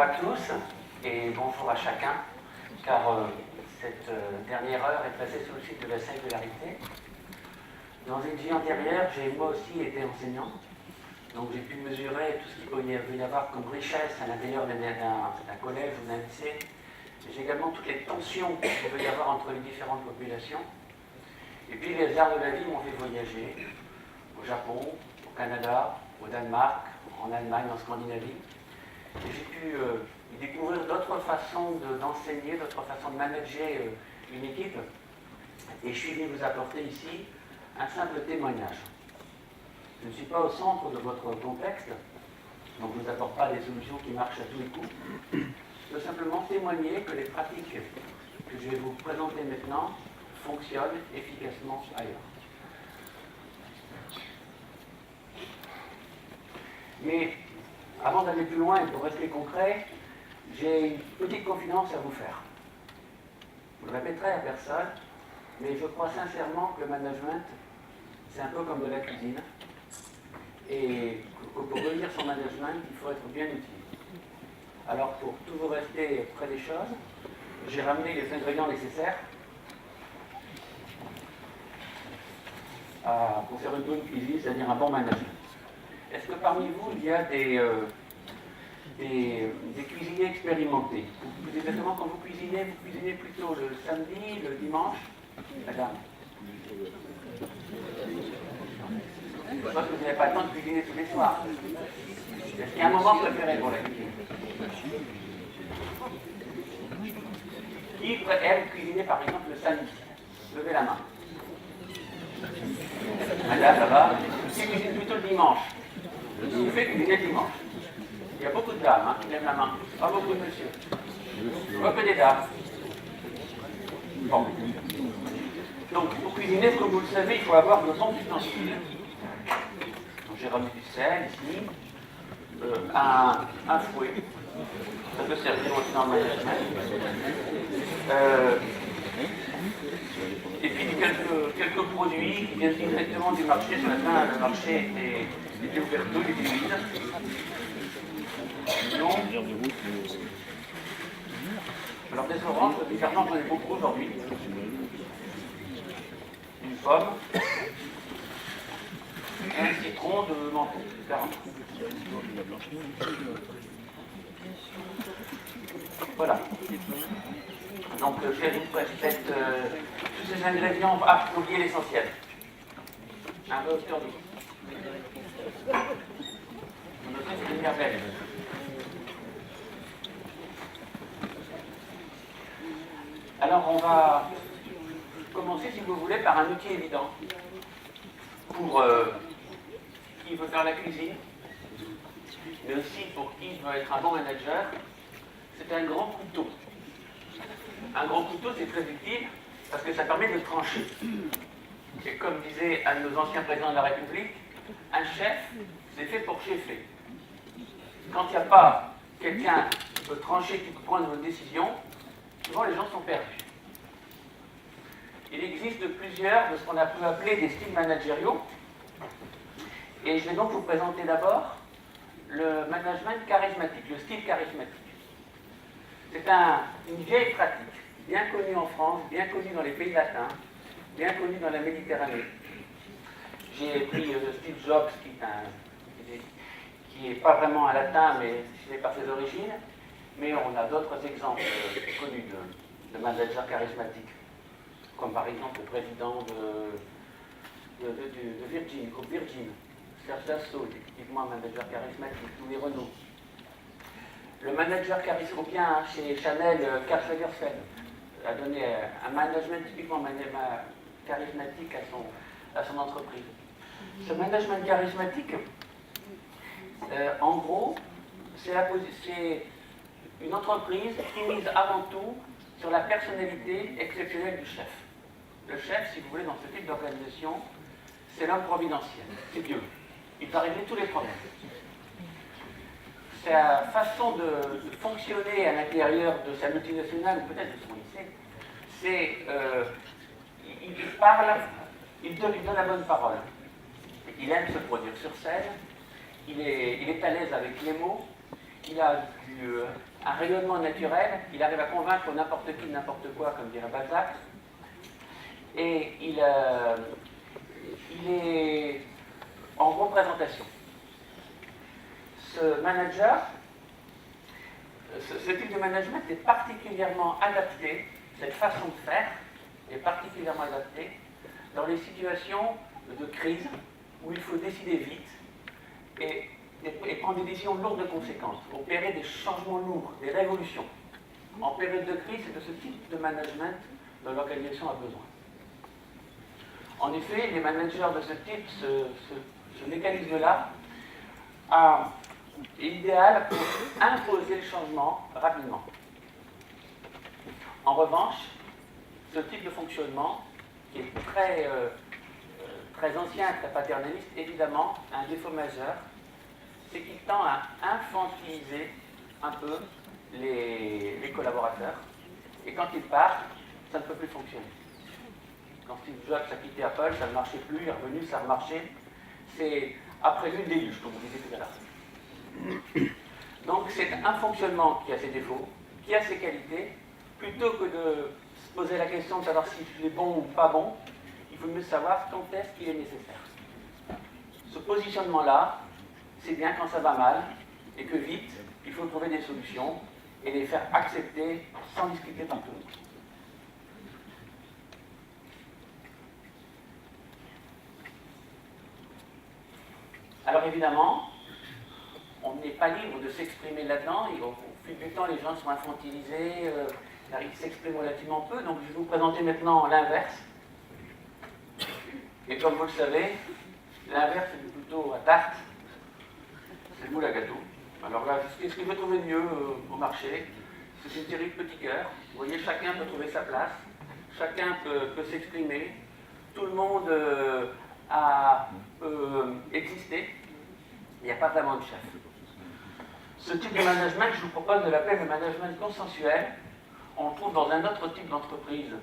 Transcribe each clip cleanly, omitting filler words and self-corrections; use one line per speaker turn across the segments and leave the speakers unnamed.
Bonjour à tous et bonjour à chacun, car cette dernière heure est placée sous le signe de la singularité. Dans une vie antérieure, j'ai moi aussi été enseignant, donc j'ai pu mesurer tout ce qu'il peut y avoir comme richesse à l'intérieur d'un collège ou d'un lycée. J'ai également toutes les tensions qu'il peut y avoir entre les différentes populations. Et puis les arts de la vie m'ont fait voyager au Japon, au Canada, au Danemark, en Allemagne, en Scandinavie. Et j'ai pu découvrir d'autres façons d'enseigner, d'autres façons de manager une équipe. Et je suis venu vous apporter ici un simple témoignage. Je ne suis pas au centre de votre contexte, donc je ne vous apporte pas des solutions qui marchent à tous les coups. Je veux simplement témoigner que les pratiques que je vais vous présenter maintenant fonctionnent efficacement ailleurs. Mais avant d'aller plus loin et pour rester concret, j'ai une petite confidence à vous faire. Je ne le répéterai à personne, mais je crois sincèrement que le management, c'est un peu comme de la cuisine. Et que pour réussir son management, il faut être bien outillé. Alors pour toujours rester près des choses, j'ai ramené les ingrédients nécessaires pour faire une bonne cuisine, c'est-à-dire un bon management. Est-ce que parmi vous, il y a des cuisiniers expérimentés? Exactement, quand vous cuisinez plutôt le samedi, le dimanche? Madame? Je pense que vous n'avez pas le temps de cuisiner tous les soirs. Est-ce qu'il y a un moment préféré pour la cuisine? Qui aime cuisiner par exemple le samedi? Levez la main. Madame, ça va? Qui cuisine plutôt le dimanche? Qui fait cuisiner le dimanche? Il y a beaucoup de dames qui lèvent la main. Pas beaucoup de monsieur. Pas que des dames. Bon. Donc, pour cuisiner, comme vous le savez, il faut avoir de bons ustensiles. Donc, j'ai ramené du sel ici, un fouet. Ça peut servir aussi dans le management. Et puis quelques produits qui viennent directement du marché. Ce matin, le marché était ouvert tôt, il était vide. Alors des oranges, bizarrement j'en ai beaucoup aujourd'hui. Une pomme. Et un citron de menthe. Voilà. Donc je vais vous présenter tous ces ingrédients. Ah, j'ai oublié l'essentiel. Un peu hauteur d'eau. C'est une merveille. Alors on va commencer, si vous voulez, par un outil évident pour qui veut faire la cuisine, mais aussi pour qui veut être un bon manager. C'est un grand couteau. Un grand couteau, c'est très utile parce que ça permet de trancher. Et comme disait un de nos anciens présidents de la République, un chef, c'est fait pour cheffer. Quand il n'y a pas quelqu'un qui peut trancher, qui peut prendre une décision, souvent les gens sont perdus. Il existe plusieurs de ce qu'on a pu appeler des styles managériaux. Et je vais donc vous présenter d'abord le management charismatique, le style charismatique. C'est une vieille pratique, bien connue en France, bien connue dans les pays latins, bien connue dans la Méditerranée. J'ai pris Steve Jobs, qui n'est pas vraiment un latin, mais c'est par ses origines. Mais on a d'autres exemples connus de managers charismatiques, comme par exemple le président de Virgin, groupe Virgin, Serge Dassault, effectivement un manager charismatique, Louis Renault. Le manager charismatique, ou bien chez Chanel, Karl Lagerfeld, a donné un management typiquement charismatique à son entreprise. Ce management charismatique, en gros, c'est une entreprise qui mise avant tout sur la personnalité exceptionnelle du chef. Le chef, si vous voulez, dans ce type d'organisation, c'est l'homme providentiel, c'est Dieu. Il peut régler tous les problèmes. Sa façon de fonctionner à l'intérieur de sa multinationale, ou peut-être de son lycée, c'est il parle, il donne la bonne parole. Il aime se produire sur scène, il est à l'aise avec les mots, il a un rayonnement naturel, il arrive à convaincre n'importe qui de n'importe quoi, comme dirait Balzac, et il est en représentation. Ce manager, ce type de management est particulièrement adapté, cette façon de faire est particulièrement adaptée dans les situations de crise où il faut décider vite et prendre des décisions lourdes de conséquences, opérer des changements lourds, des révolutions. En période de crise, c'est de ce type de management dont l'organisation a besoin. En effet, les managers de ce type, ce mécanisme-là, est idéal pour imposer le changement rapidement. En revanche, ce type de fonctionnement, qui est très ancien, très paternaliste, évidemment, a un défaut majeur, c'est qu'il tend à infantiliser un peu les collaborateurs. Et quand ils partent, ça ne peut plus fonctionner. Quand Steve Jobs a quitté Apple, ça ne marchait plus, il est revenu, ça a remarché. C'est après lui le déluge, comme vous disiez tout à l'heure. Donc c'est un fonctionnement qui a ses défauts, qui a ses qualités. Plutôt que de se poser la question de savoir s'il est bon ou pas bon, il faut mieux savoir quand est-ce qu'il est nécessaire. Ce positionnement-là, c'est bien quand ça va mal, et que vite, il faut trouver des solutions et les faire accepter sans discuter par tout le monde. Alors évidemment, on n'est pas libre de s'exprimer là-dedans, et au fil du temps, les gens sont infantilisés, ils s'expriment relativement peu, donc je vais vous présenter maintenant l'inverse. Et comme vous le savez, l'inverse c'est plutôt à tarte, c'est le moule à gâteau. Alors là, qu'est-ce que je vais trouver de mieux au marché? C'est une série de petits cœurs. Vous voyez, chacun peut trouver sa place, chacun peut s'exprimer, tout le monde peut exister, il n'y a pas vraiment de chef. Ce type de management, je vous propose de l'appeler le management consensuel. On le trouve dans un autre type d'entreprise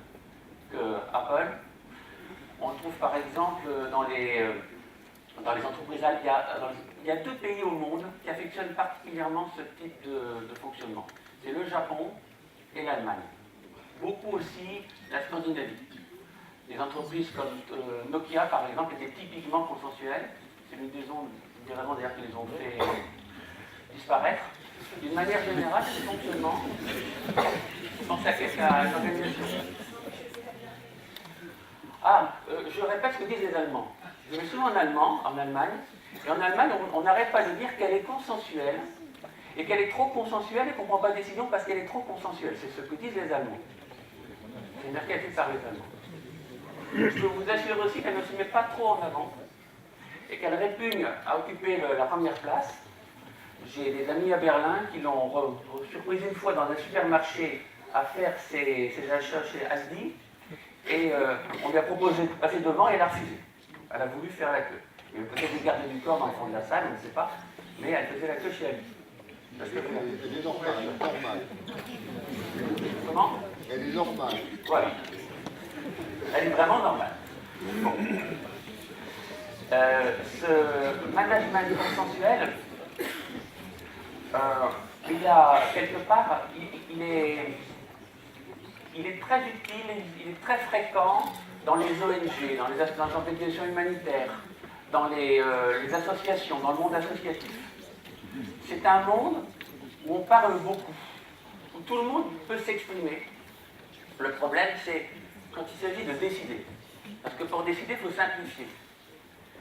que Apple. On le trouve par exemple dans les entreprises. Il y a 2 pays au monde qui affectionnent particulièrement ce type de fonctionnement. C'est le Japon et l'Allemagne. Beaucoup aussi la Scandinavie. Des entreprises comme Nokia, par exemple, étaient typiquement consensuelles. C'est l'une des raisons d'ailleurs qui les ont fait disparaître. D'une manière générale, ce fonctionnement, je pense à une organisation. Je répète ce que disent les Allemands. Je vais souvent en Allemagne, et en Allemagne, on n'arrête pas de dire qu'elle est consensuelle, et qu'elle est trop consensuelle et qu'on ne prend pas de décision parce qu'elle est trop consensuelle. C'est ce que disent les Allemands. C'est une affaire faite par les Allemands. Je peux vous assurer aussi qu'elle ne se met pas trop en avant, et qu'elle répugne à occuper la première place. J'ai des amis à Berlin qui l'ont surprise une fois dans un supermarché à faire ses achats chez Aldi, et on lui a proposé de passer devant et elle a refusé. Elle a voulu faire la queue. Il y avait peut-être des gardes du corps dans le fond de la salle, on ne sait pas, mais elle faisait la queue chez Aldi.
Elle est normale.
Comment?
Elle est normale.
Voilà. Elle est vraiment normale. Bon. Ce management consensuel, il y a quelque part, il est très utile, il est très fréquent dans les ONG, dans les organisations humanitaires, dans les associations, dans le monde associatif. C'est un monde où on parle beaucoup, où tout le monde peut s'exprimer. Le problème, c'est quand il s'agit de décider. Parce que pour décider, il faut simplifier.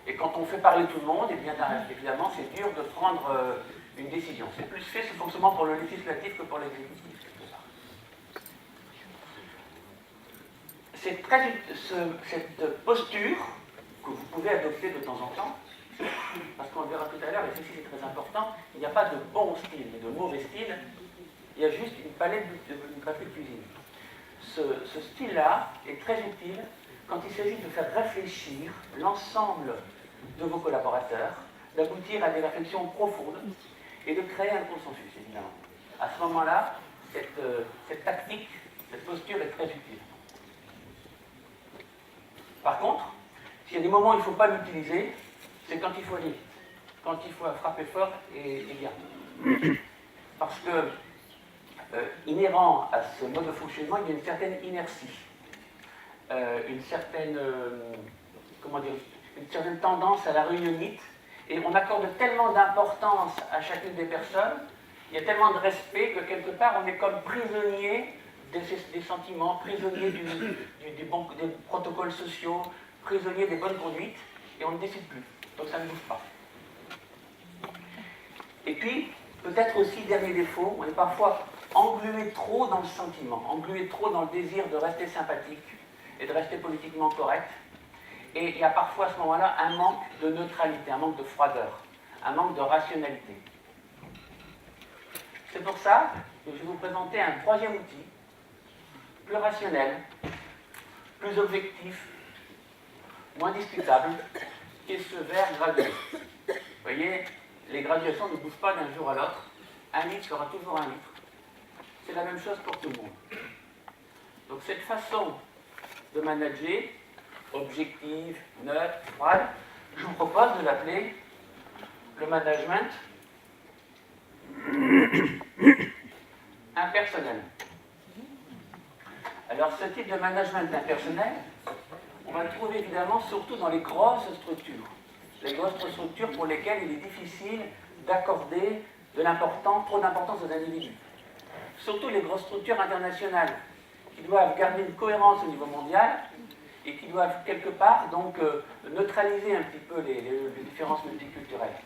Et quand on fait parler tout le monde, eh bien, évidemment, c'est dur de prendre une décision. C'est plus fait ce fonctionnement pour le législatif que pour l'exécutif. Cette posture que vous pouvez adopter de temps en temps, parce qu'on le verra tout à l'heure, et ceci c'est très important, il n'y a pas de bon style et de mauvais style, il y a juste une palette de cuisine. Ce style-là est très utile quand il s'agit de faire réfléchir l'ensemble de vos collaborateurs, d'aboutir à des réflexions profondes et de créer un consensus, évidemment. À ce moment-là, cette tactique, cette posture est très utile. Par contre, s'il y a des moments où il ne faut pas l'utiliser, c'est quand il faut aller vite, quand il faut frapper fort et bien. Parce que inhérent à ce mode de fonctionnement, il y a une certaine inertie, une certaine, comment dire, une certaine tendance à la réunionite, et on accorde tellement d'importance à chacune des personnes, il y a tellement de respect que quelque part on est comme prisonnier des sentiments, prisonnier des protocoles sociaux, prisonnier des bonnes conduites, et on ne décide plus. Donc ça ne bouge pas. Et puis, peut-être aussi, dernier défaut, on est parfois englué trop dans le sentiment, englué trop dans le désir de rester sympathique et de rester politiquement correct. Et il y a parfois à ce moment-là un manque de neutralité, un manque de froideur, un manque de rationalité. C'est pour ça que je vais vous présenter un troisième outil, plus rationnel, plus objectif, moins discutable, qui est ce verre gradué. Vous voyez, les graduations ne bougent pas d'un jour à l'autre. Un litre sera toujours un litre. C'est la même chose pour tout le monde. Donc cette façon de manager, objective, neutre, froide, je vous propose de l'appeler le management impersonnel. Alors ce type de management impersonnel, on va le trouver évidemment surtout dans les grosses structures. Les grosses structures pour lesquelles il est difficile d'accorder trop d'importance aux individus. Surtout les grosses structures internationales qui doivent garder une cohérence au niveau mondial et qui doivent quelque part donc neutraliser un petit peu les différences multiculturelles.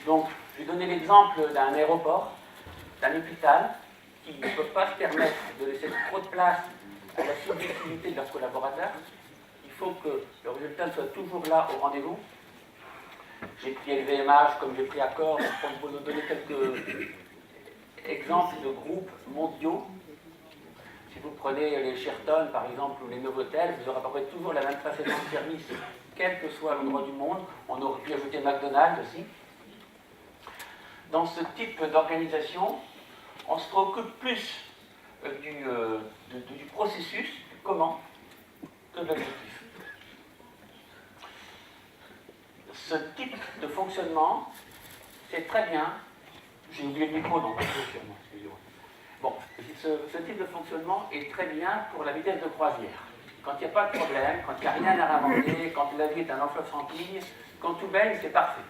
Donc, je vais donner l'exemple d'un aéroport, d'un hôpital, qui ne peuvent pas se permettre de laisser trop de place à la subjectivité de leurs collaborateurs. Il faut que le résultat soit toujours là au rendez-vous. J'ai pris LVMH comme j'ai pris Accor pour vous donner quelques exemples de groupes mondiaux. Si vous prenez les Sheraton par exemple ou les Novotel, vous aurez à peu près toujours la même précédence de service, quel que soit l'endroit du monde. On aurait pu ajouter McDonald's aussi. Dans ce type d'organisation, on se préoccupe plus du processus, du comment, que de l'objectif. Ce type de fonctionnement, c'est très bien. J'ai oublié le micro, donc excusez-moi. Bon, ce type de fonctionnement est très bien pour la vitesse de croisière. Quand il n'y a pas de problème, quand il n'y a rien à inventer, quand la vie est un long fleuve sans ligne, quand tout baigne, c'est parfait.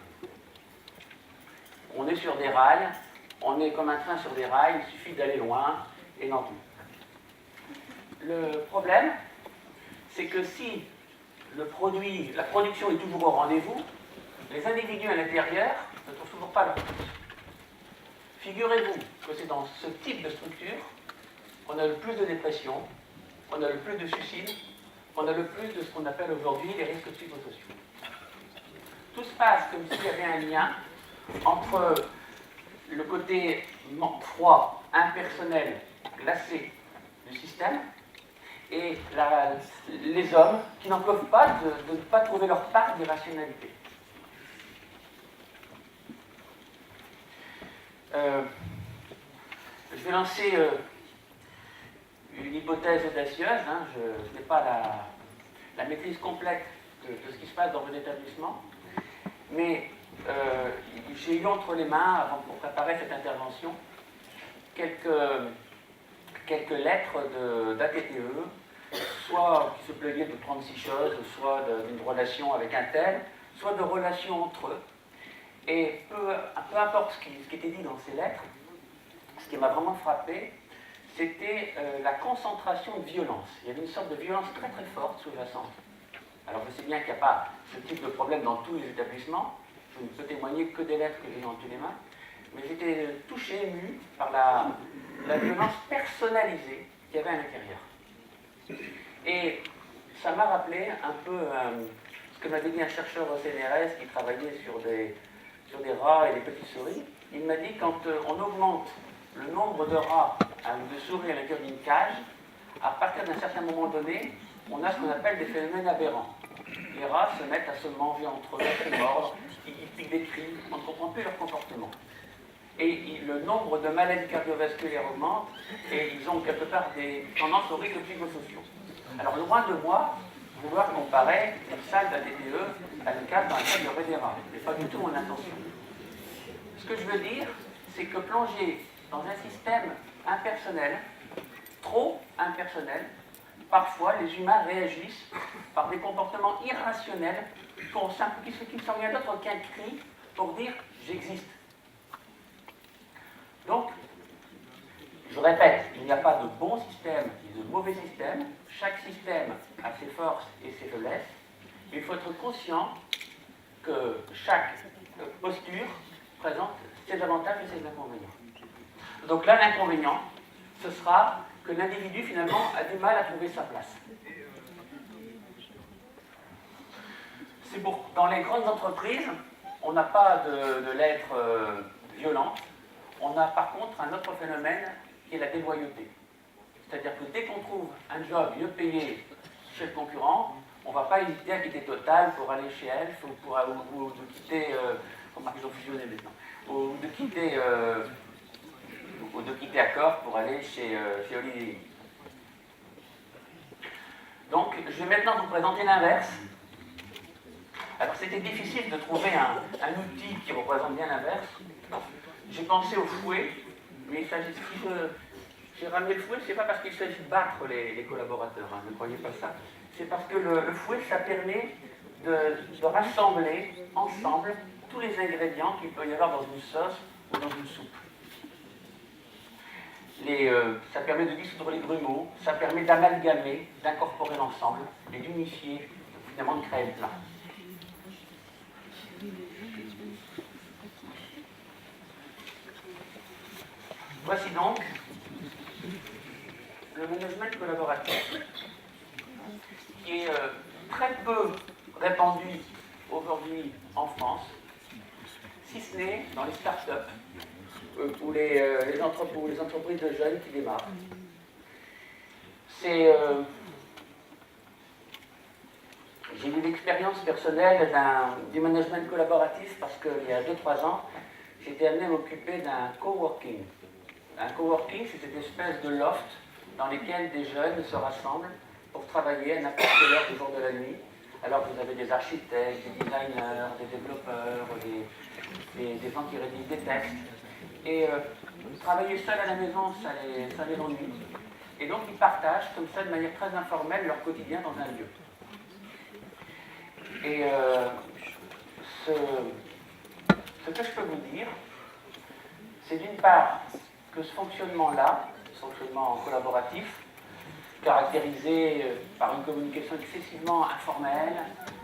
On est sur des rails, on est comme un train sur des rails, il suffit d'aller loin et non plus. Le problème, c'est que si la production est toujours au rendez-vous, les individus à l'intérieur ne trouvent toujours pas leur place. Figurez-vous que c'est dans ce type de structure qu'on a le plus de dépression, qu'on a le plus de suicides, qu'on a le plus de ce qu'on appelle aujourd'hui les risques psychosociaux. Tout se passe comme s'il y avait un lien entre le côté froid, impersonnel, glacé du système et les hommes qui n'en peuvent pas de ne pas trouver leur part d'irrationalité. Je vais lancer une hypothèse audacieuse. Je n'ai pas la maîtrise complète de ce qui se passe dans vos établissements, mais j'ai eu entre les mains, pour préparer cette intervention, quelques lettres d'ATTE, soit qui se plaignaient de 36 choses, soit d'une relation avec un tel, soit de relations entre eux. Et peu importe ce qui était dit dans ces lettres, ce qui m'a vraiment frappé, c'était la concentration de violence. Il y avait une sorte de violence très très forte sous-jacente. Alors je sais bien qu'il n'y a pas ce type de problème dans tous les établissements, je ne peux témoigner que des lettres que j'ai entre les mains, mais j'étais touché, ému par la violence personnalisée qu'il y avait à l'intérieur. Et ça m'a rappelé un peu ce que m'avait dit un chercheur au CNRS qui travaillait sur des rats et des petites souris. Il m'a dit quand on augmente le nombre de rats ou de souris à l'intérieur d'une cage, à partir d'un certain moment donné, on a ce qu'on appelle des phénomènes aberrants. Les rats se mettent à se manger entre eux, à se mordre, ils piquent des cris, on ne comprend plus leur comportement. Et le nombre de maladies cardiovasculaires augmente, et ils ont quelque part des tendances aux risques psychosociaux. Alors loin de moi, vouloir comparer une salle d'ATTE à une case dans laquelle il y aurait des rats. Ce n'est pas du tout mon intention. Ce que je veux dire, c'est que plonger dans un système impersonnel, trop impersonnel. Parfois, les humains réagissent par des comportements irrationnels qui ne sont rien d'autre qu'un cri pour dire « j'existe ». Donc, je répète, il n'y a pas de bon système ni de mauvais système. Chaque système a ses forces et ses faiblesses. Mais il faut être conscient que chaque posture présente ses avantages et ses inconvénients. Donc là, l'inconvénient, ce sera que l'individu, finalement, a du mal à trouver sa place. C'est pour, dans les grandes entreprises, on n'a pas de lettres violentes. On a par contre un autre phénomène qui est la déloyauté. C'est-à-dire que dès qu'on trouve un job mieux payé chez le concurrent, on ne va pas hésiter à quitter Total pour aller chez Elf ou de quitter, comment ils ont fusionné maintenant, ou de quitter Accor pour aller chez Olivier. Donc, je vais maintenant vous présenter l'inverse. Alors, c'était difficile de trouver un outil qui représente bien l'inverse. J'ai pensé au fouet, mais il s'agit, si j'ai ramené le fouet, c'est pas parce qu'il s'agit de battre les collaborateurs, hein, ne croyez pas ça. C'est parce que le fouet, ça permet de rassembler ensemble tous les ingrédients qu'il peut y avoir dans une sauce ou dans une soupe. Ça permet de dissoudre les grumeaux, ça permet d'amalgamer, d'incorporer l'ensemble et d'unifier, finalement, de créer le plat. Voici donc le management collaboratif, qui est très peu répandu aujourd'hui en France, si ce n'est dans les start-up ou les entreprises de jeunes qui démarrent. J'ai eu l'expérience personnelle du management collaboratif parce qu'il y a 2-3 ans, j'étais amené à m'occuper d'un coworking. Un coworking, c'est cette espèce de loft dans lequel des jeunes se rassemblent pour travailler à n'importe quelle heure du jour de la nuit. Alors vous avez des architectes, des designers, des développeurs, des gens qui rédigent des textes. Et travailler seul à la maison, ça les ennuie. Et donc ils partagent comme ça de manière très informelle leur quotidien dans un lieu. Et ce que je peux vous dire, c'est d'une part que ce fonctionnement-là, ce fonctionnement collaboratif, caractérisé par une communication excessivement informelle,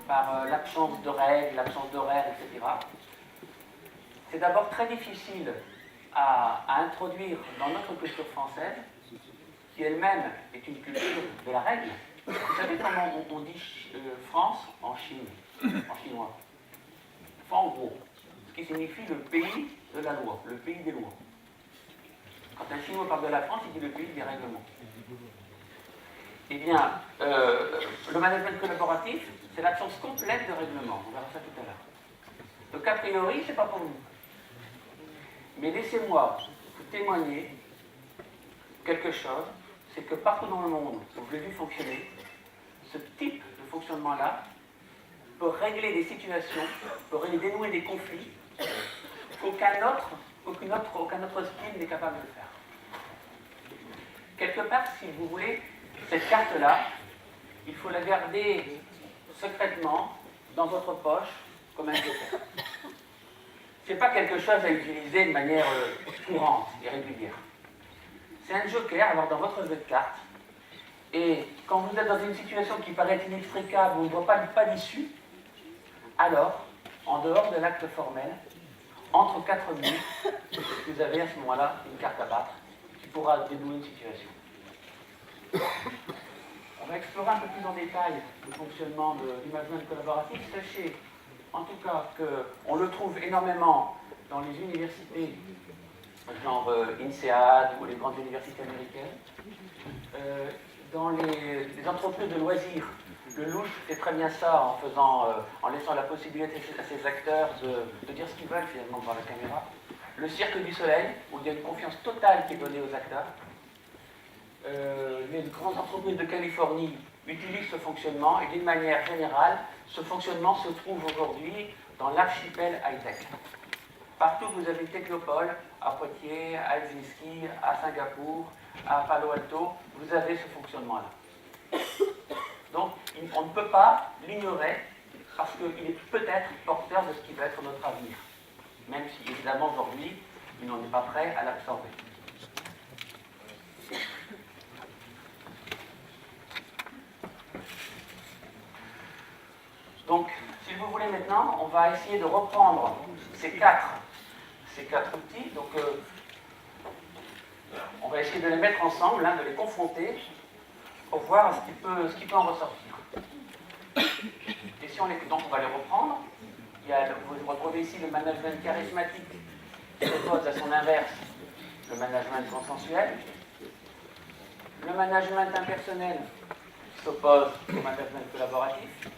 par l'absence de règles, l'absence d'horaires, etc., c'est d'abord très difficile à introduire dans notre culture française, qui elle-même est une culture de la règle. Vous savez comment on dit France en Chine, en chinois? Enfin, en gros, ce qui signifie le pays de la loi, le pays des lois. Quand un Chinois parle de la France, il dit le pays des règlements. Eh bien, le management collaboratif, c'est l'absence complète de règlements. On verra ça tout à l'heure. Donc, a priori, c'est pas pour nous. Mais laissez-moi vous témoigner quelque chose, c'est que partout dans le monde où je l'ai vu fonctionner, ce type de fonctionnement-là peut régler des situations, peut dénouer des conflits qu'aucun autre style n'est capable de faire. Quelque part, si vous voulez, cette carte-là, il faut la garder secrètement dans votre poche comme un joker. Ce n'est pas quelque chose à utiliser de manière courante et régulière. C'est un joker à avoir dans votre jeu de cartes. Et quand vous êtes dans une situation qui paraît inextricable, où on ne voit pas d'issue, alors, en dehors de l'acte formel, entre 4 minutes, vous avez à ce moment-là une carte à battre qui pourra dénouer une situation. On va explorer un peu plus en détail le fonctionnement du management collaboratif. Sachez, en tout cas, qu'on le trouve énormément dans les universités, genre INSEAD ou les grandes universités américaines, dans les entreprises de loisirs. Le louche fait très bien ça en laissant la possibilité à ses acteurs de dire ce qu'ils veulent finalement devant la caméra. Le Cirque du Soleil, où il y a une confiance totale qui est donnée aux acteurs. Les grandes entreprises de Californie utilisent ce fonctionnement et d'une manière générale, ce fonctionnement se trouve aujourd'hui dans l'archipel high-tech. Partout vous avez Technopole, à Poitiers, à Helsinki, à Singapour, à Palo Alto, vous avez ce fonctionnement-là. Donc, on ne peut pas l'ignorer parce qu'il est peut-être porteur de ce qui va être notre avenir, même si, évidemment, aujourd'hui, il n'en est pas prêt à l'absorber. Donc, si vous voulez maintenant, on va essayer de reprendre ces quatre outils. Donc, on va essayer de les mettre ensemble, de les confronter, pour voir ce qui peut en ressortir. Et si donc on va les reprendre. Vous retrouvez ici le management charismatique qui s'oppose à son inverse, le management consensuel. Le management impersonnel qui s'oppose au management collaboratif.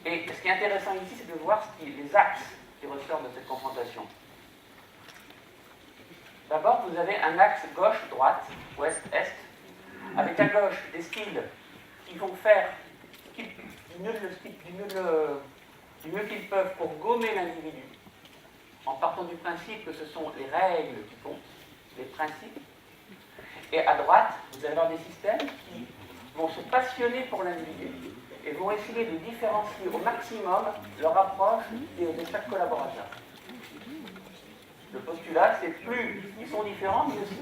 Et ce qui est intéressant ici, c'est de voir les axes qui ressortent de cette confrontation. D'abord, vous avez un axe gauche-droite, ouest-est, avec à gauche des styles qui vont faire du mieux qu'ils peuvent pour gommer l'individu, en partant du principe que ce sont les règles qui comptent, les principes. Et à droite, vous allez avoir des systèmes qui vont se passionner pour l'individu et vont essayer de différencier au maximum leur approche de chaque collaborateur. Le postulat, c'est plus ils sont différents, mais aussi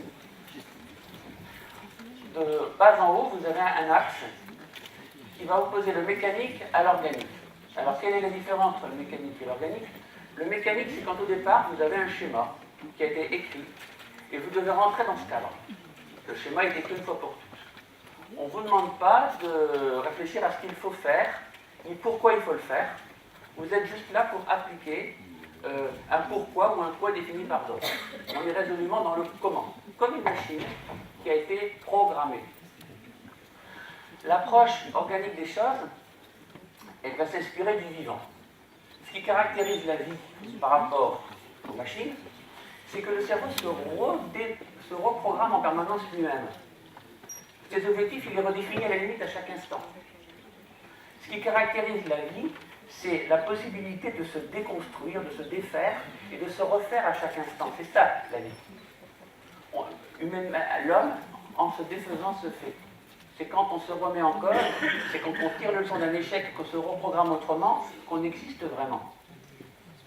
de bas en haut, vous avez un axe qui va opposer le mécanique à l'organique. Alors, quelle est la différence entre le mécanique et l'organique? Le mécanique, c'est quand au départ, vous avez un schéma qui a été écrit et vous devez rentrer dans ce cadre. Le schéma est écrit une fois pour toutes. On ne vous demande pas de réfléchir à ce qu'il faut faire, ni pourquoi il faut le faire. Vous êtes juste là pour appliquer un pourquoi ou un quoi défini par d'autres. On est résolument dans le comment, comme une machine qui a été programmée. L'approche organique des choses, elle va s'inspirer du vivant. Ce qui caractérise la vie par rapport aux machines, c'est que le cerveau se reprogramme en permanence lui-même. Ses objectifs, il les redéfinit à la limite à chaque instant. Ce qui caractérise la vie, c'est la possibilité de se déconstruire, de se défaire et de se refaire à chaque instant. C'est ça, la vie. L'homme, en se défaisant, se fait. C'est quand on se remet en cause, c'est quand on tire le leçon d'un échec, qu'on se reprogramme autrement, qu'on existe vraiment.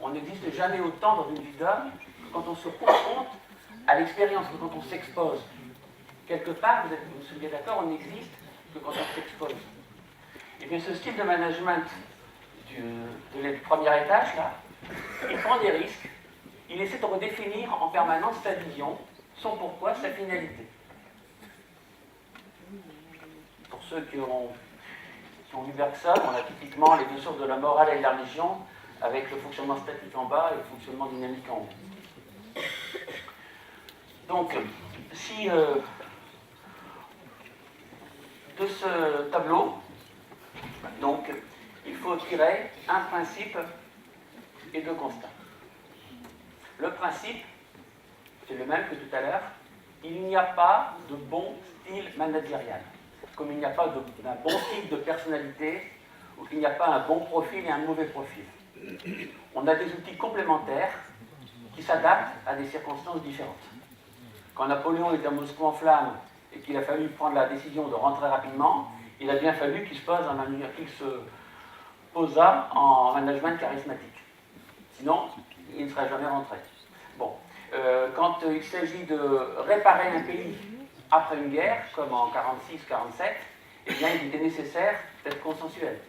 On n'existe jamais autant dans une vie d'homme que quand on se confronte à l'expérience, que quand on s'expose. Quelque part, vous serez d'accord, on n'existe que quand on s'expose. Et bien ce style de management du premier étage, là, il prend des risques, il essaie de redéfinir en permanence sa vision, son pourquoi, sa finalité. Pour ceux qui ont lu Bergson, on a typiquement les deux sources de la morale et de la religion, avec le fonctionnement statique en bas et le fonctionnement dynamique en haut. Donc, si de ce tableau, donc, il faut tirer un principe et deux constats. Le principe, c'est le même que tout à l'heure, il n'y a pas de bon style managérial, comme il n'y a pas d'un bon type de personnalité, ou qu'il n'y a pas un bon profil et un mauvais profil. On a des outils complémentaires qui s'adaptent à des circonstances différentes. Quand Napoléon était à Moscou en flammes et qu'il a fallu prendre la décision de rentrer rapidement, il a bien fallu qu'il se posât en management charismatique. Sinon, il ne serait jamais rentré. Bon, quand il s'agit de réparer un pays après une guerre, comme en 46-47, eh bien, il était nécessaire d'être consensuel.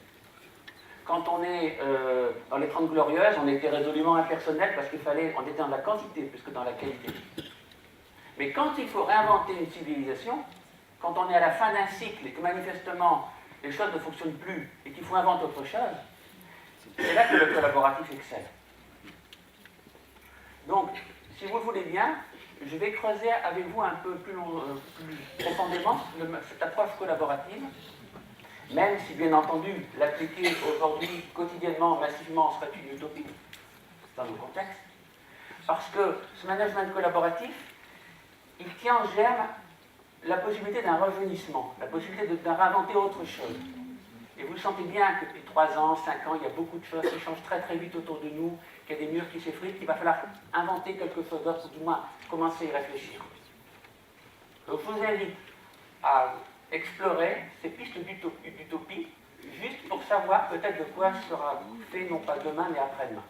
Quand on est dans les 30 Glorieuses, on était résolument impersonnel parce qu'on était dans la quantité plus que dans la qualité. Mais quand il faut réinventer une civilisation, quand on est à la fin d'un cycle et que manifestement les choses ne fonctionnent plus et qu'il faut inventer autre chose, c'est là que le collaboratif excelle. Donc, si vous le voulez bien, je vais creuser avec vous un peu plus profondément cette approche collaborative, même si bien entendu l'appliquer aujourd'hui quotidiennement, massivement, serait une utopie dans le contexte, parce que ce management collaboratif, il tient en germe la possibilité d'un rejeunissement, la possibilité de réinventer autre chose. Et vous sentez bien que depuis 3 ans, 5 ans, il y a beaucoup de choses qui changent très très vite autour de nous, qu'il y a des murs qui s'effritent, qu'il va falloir inventer quelque chose d'autre, ou du moins commencer à y réfléchir. Donc je vous invite à explorer ces pistes d'utopie, juste pour savoir peut-être de quoi sera fait, non pas demain, mais après-demain.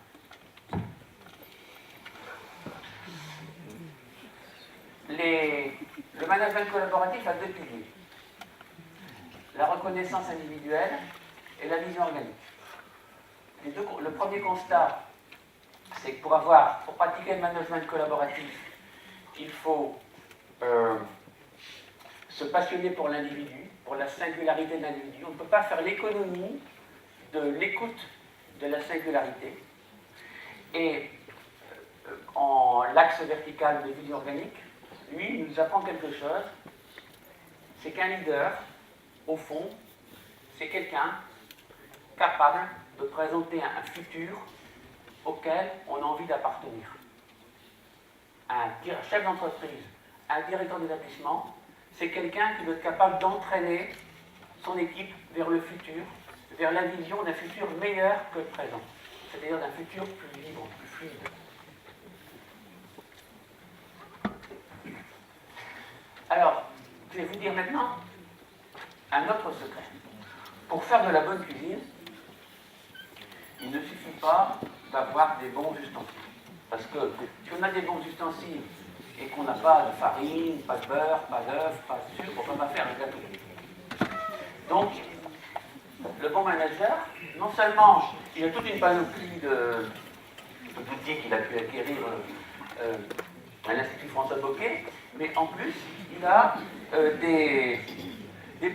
Le management collaboratif a 2 piliers. La reconnaissance individuelle et la vision organique. Le premier constat, c'est que pour pratiquer le management collaboratif, il faut se passionner pour l'individu, pour la singularité de l'individu. On ne peut pas faire l'économie de l'écoute de la singularité. Et en l'axe vertical de vision organique, lui, il nous apprend quelque chose, c'est qu'un leader, au fond, c'est quelqu'un capable de présenter un futur auquel on a envie d'appartenir. Un chef d'entreprise, un directeur d'établissement, c'est quelqu'un qui doit être capable d'entraîner son équipe vers le futur, vers la vision d'un futur meilleur que le présent, c'est-à-dire d'un futur plus libre, plus fluide. Alors, je vais vous dire maintenant un autre secret. Pour faire de la bonne cuisine, il ne suffit pas d'avoir des bons ustensiles. Parce que si on a des bons ustensiles et qu'on n'a pas de farine, pas de beurre, pas d'œuf, pas de sucre, on ne peut pas faire un gâteau. Donc, le bon manager, non seulement il a toute une panoplie d'outils qu'il a pu acquérir à l'Institut François Bocquet, mais en plus, il a des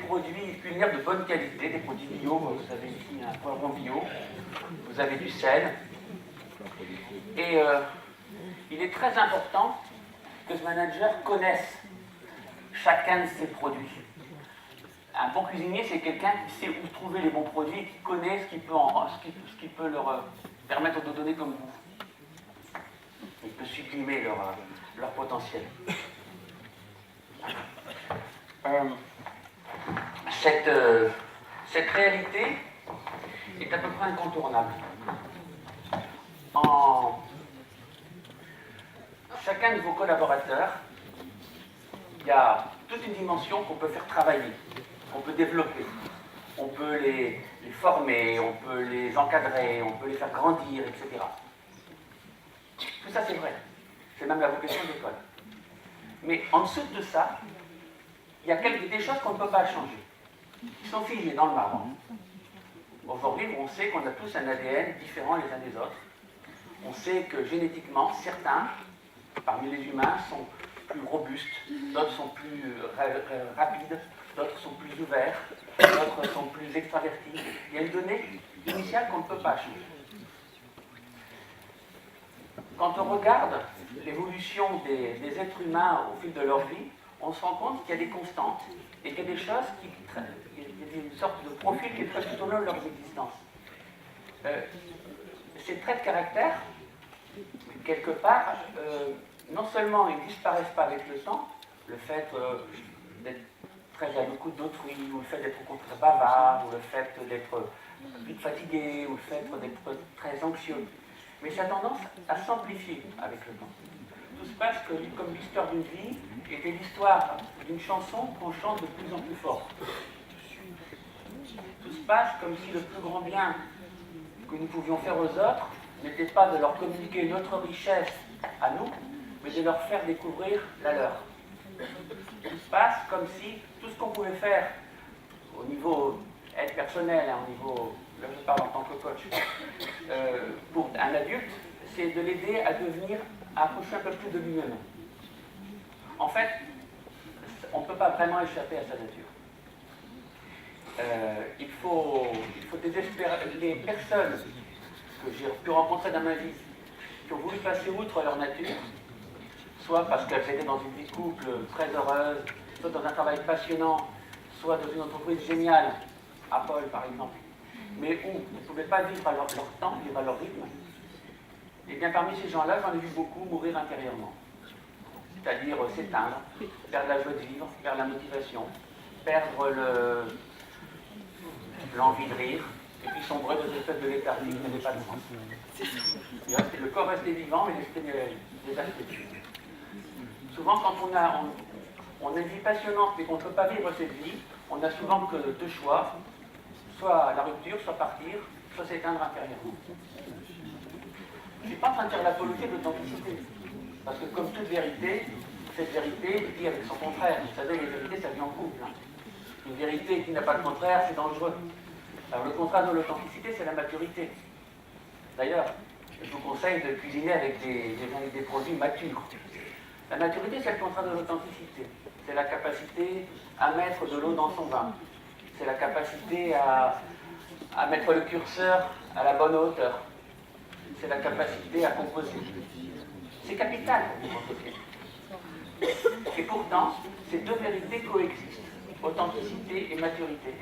produits culinaires de bonne qualité, des produits bio. Vous avez ici un poivron bio, vous avez du sel. Et il est très important que ce manager connaisse chacun de ces produits. Un bon cuisinier, c'est quelqu'un qui sait où trouver les bons produits et qui connaît ce qui peut leur permettre de donner comme goût. Il peut sublimer leur potentiel. Cette réalité est à peu près incontournable. Chacun de vos collaborateurs, il y a toute une dimension qu'on peut faire travailler, qu'on peut développer. On peut les former, on peut les encadrer, on peut les faire grandir, etc. Tout ça, c'est vrai. C'est même la vocation de l'école. Mais en dessous de ça, il y a des choses qu'on ne peut pas changer, qui sont figées dans le marbre. Aujourd'hui, on sait qu'on a tous un ADN différent les uns des autres. On sait que génétiquement, certains, parmi les humains, sont plus robustes, d'autres sont plus rapides, d'autres sont plus ouverts, d'autres sont plus extravertis. Il y a une donnée initiale qu'on ne peut pas changer. Quand on regarde l'évolution des êtres humains au fil de leur vie, on se rend compte qu'il y a des constantes et qu'il y a des choses il y a une sorte de profil qui est très tout au long de leur existence. Ces traits de caractère, quelque part, non seulement ils ne disparaissent pas avec le temps, le fait d'être très à l'écoute d'autrui, ou le fait d'être au contraire bavard, ou le fait d'être vite fatigué, ou le fait d'être très anxieux. Mais ça a tendance à s'amplifier avec le temps. Tout se passe comme l'histoire d'une vie était l'histoire d'une chanson qu'on chante de plus en plus fort. Tout se passe comme si le plus grand bien que nous pouvions faire aux autres n'était pas de leur communiquer notre richesse à nous, mais de leur faire découvrir la leur. Tout se passe comme si tout ce qu'on pouvait faire au niveau aide personnelle, au niveau, là je parle en tant que coach, pour un adulte, c'est de l'aider à approcher un peu plus de lui-même. En fait, on ne peut pas vraiment échapper à sa nature. Il faut désespérer. Les personnes que j'ai pu rencontrer dans ma vie, qui ont voulu passer outre leur nature, soit parce qu'elles étaient dans une vie de couple très heureuse, soit dans un travail passionnant, soit dans une entreprise géniale, Apple par exemple, mais où ils ne pouvaient pas vivre à leur temps, vivre à leur rythme, et bien parmi ces gens-là, j'en ai vu beaucoup mourir intérieurement. C'est-à-dire s'éteindre, perdre la joie de vivre, perdre la motivation, perdre l'envie de rire, et puis sombrer dans une espèce de léthargie qui n'avait pas de sens. Le corps restait vivant, mais l'esprit n'est pas spécifique. Souvent, quand on a une vie passionnante, mais qu'on ne peut pas vivre cette vie, on n'a souvent que deux choix, soit la rupture, soit partir, soit s'éteindre intérieurement. Je ne suis pas en train de faire l'apologie de l'authenticité, parce que comme toute vérité, cette vérité vit avec son contraire. Vous savez, les vérités, ça vit en couple. Une vérité qui n'a pas de contraire, c'est dangereux. Alors le contraire de l'authenticité, c'est la maturité. D'ailleurs, je vous conseille de cuisiner avec des produits matures. La maturité, c'est le contraire de l'authenticité. C'est la capacité à mettre de l'eau dans son vin. C'est la capacité à mettre le curseur à la bonne hauteur. C'est la capacité à composer. C'est capital pour vivre en société. Et pourtant, ces deux vérités coexistent. Authenticité et maturité.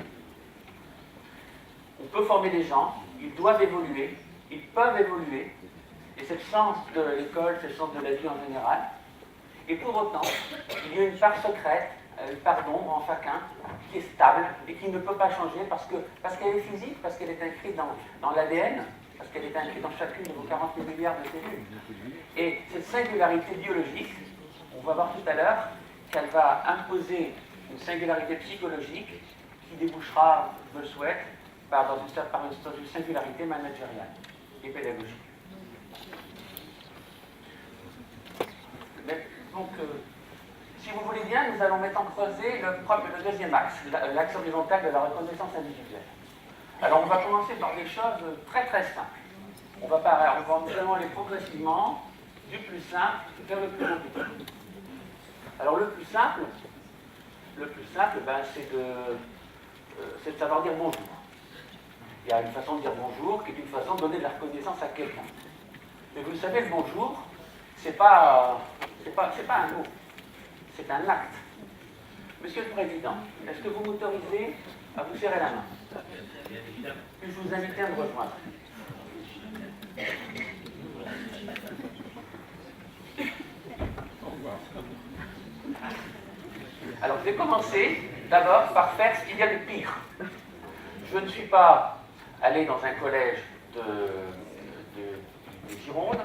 On peut former des gens, ils doivent évoluer, ils peuvent évoluer, et c'est le sens de l'école, c'est le sens de la vie en général. Et pour autant, il y a une part secrète, une part d'ombre en chacun, qui est stable et qui ne peut pas changer parce qu'elle est physique, parce qu'elle est inscrite dans l'ADN, parce qu'elle est inscrite dans chacune de vos 40 milliards de cellules. Et cette singularité biologique, on va voir tout à l'heure qu'elle va imposer une singularité psychologique qui débouchera, je le souhaite, dans une singularité managériale et pédagogique. Donc, si vous voulez bien, nous allons maintenant creuser le deuxième axe, l'axe horizontal de la reconnaissance individuelle. Alors, on va commencer par des choses très très simples. On va vraiment aller progressivement du plus simple vers le plus compliqué. Alors, le plus simple, c'est de savoir dire bonjour. Il y a une façon de dire bonjour qui est une façon de donner de la reconnaissance à quelqu'un. Mais vous le savez, le bonjour, c'est pas un mot, c'est un acte. Monsieur le Président, est-ce que vous m'autorisez à vous serrer la main? Puis-je vous inviter à me rejoindre? Alors, je vais commencer d'abord par faire ce qu'il y a de pire. Je ne suis pas allé dans un collège de Gironde,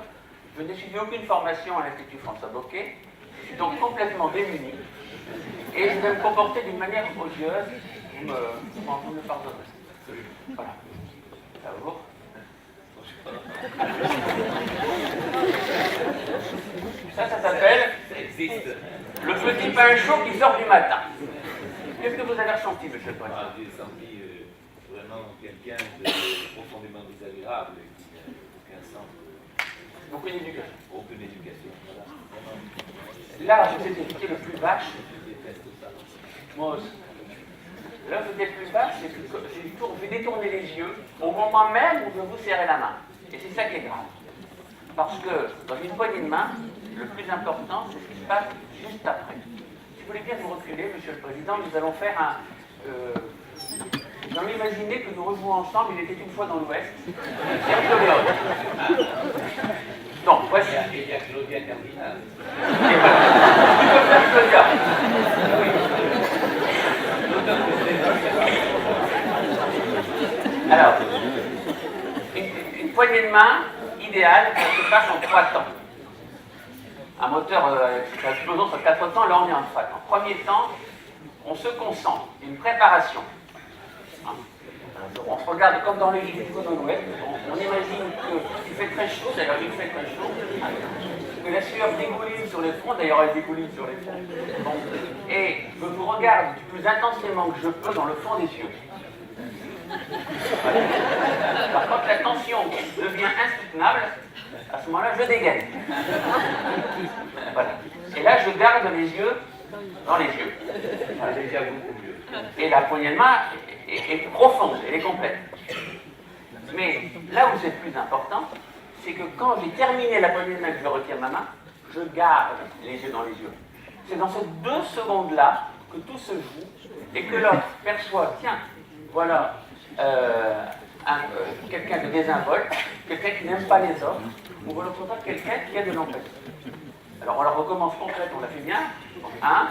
je n'ai suivi aucune formation à l'Institut François Bocquet, je suis donc complètement démuni, et je vais me comporter d'une manière odieuse, vous me pardonnerez. Voilà. Ça vous? Ça s'appelle le petit pain chaud qui sort du matin. Qu'est-ce que vous avez ressenti, monsieur le Président?
J'ai senti vraiment quelqu'un de profondément désagréable, qui n'a aucun sens.
Aucune éducation.
Aucune éducation, voilà.
Là, je vous ai éduqué le plus vache.
Je déteste ça.
Moi aussi. Là, vous êtes plus vache, j'ai détourné les yeux au moment même où je vous serrais la main. Et c'est ça qui est grave. Parce que dans une poignée de main, le plus important, c'est ce qui se passe juste après. Si vous voulez bien vous reculer, Monsieur le Président, nous allons faire un... Nous allons imaginer que nous rejouons ensemble Il était une fois dans l'Ouest, Sergio Leone. Donc, voici.
Il y a Claudia Cardinal.
Et voilà. Tu peux faire Claudia. Oui. Alors, une poignée de main idéale, ça se passe en 3 temps. Un moteur qui a explosion sur 4 temps, là on est en 3 temps. Premier temps, on se concentre, une préparation. On se regarde comme dans les livres du Commonwealth, on imagine qu'il fait très chaud, d'ailleurs il fait très chaud, que la sueur dégouline sur les fronts, d'ailleurs elle dégouline sur les fronts. Bon. Et je vous regarde du plus intensément que je peux dans le fond des yeux. Voilà. Alors, quand la tension devient insoutenable, à ce moment-là, je dégaine. Voilà. Et là, je garde les yeux dans les yeux. Voilà.
Déjà beaucoup mieux.
Et la poignée de main est profonde, elle est complète. Mais là où c'est le plus important, c'est que quand j'ai terminé la poignée de main, que je retire ma main, je garde les yeux dans les yeux. C'est dans ces 2 secondes-là que tout se joue et que l'autre perçoit, tiens, voilà, quelqu'un de désinvolte, quelqu'un qui n'aime pas les autres, ou voilà quelqu'un qui a de l'empathie. Alors on la recommence complète, on la fait bien. 1,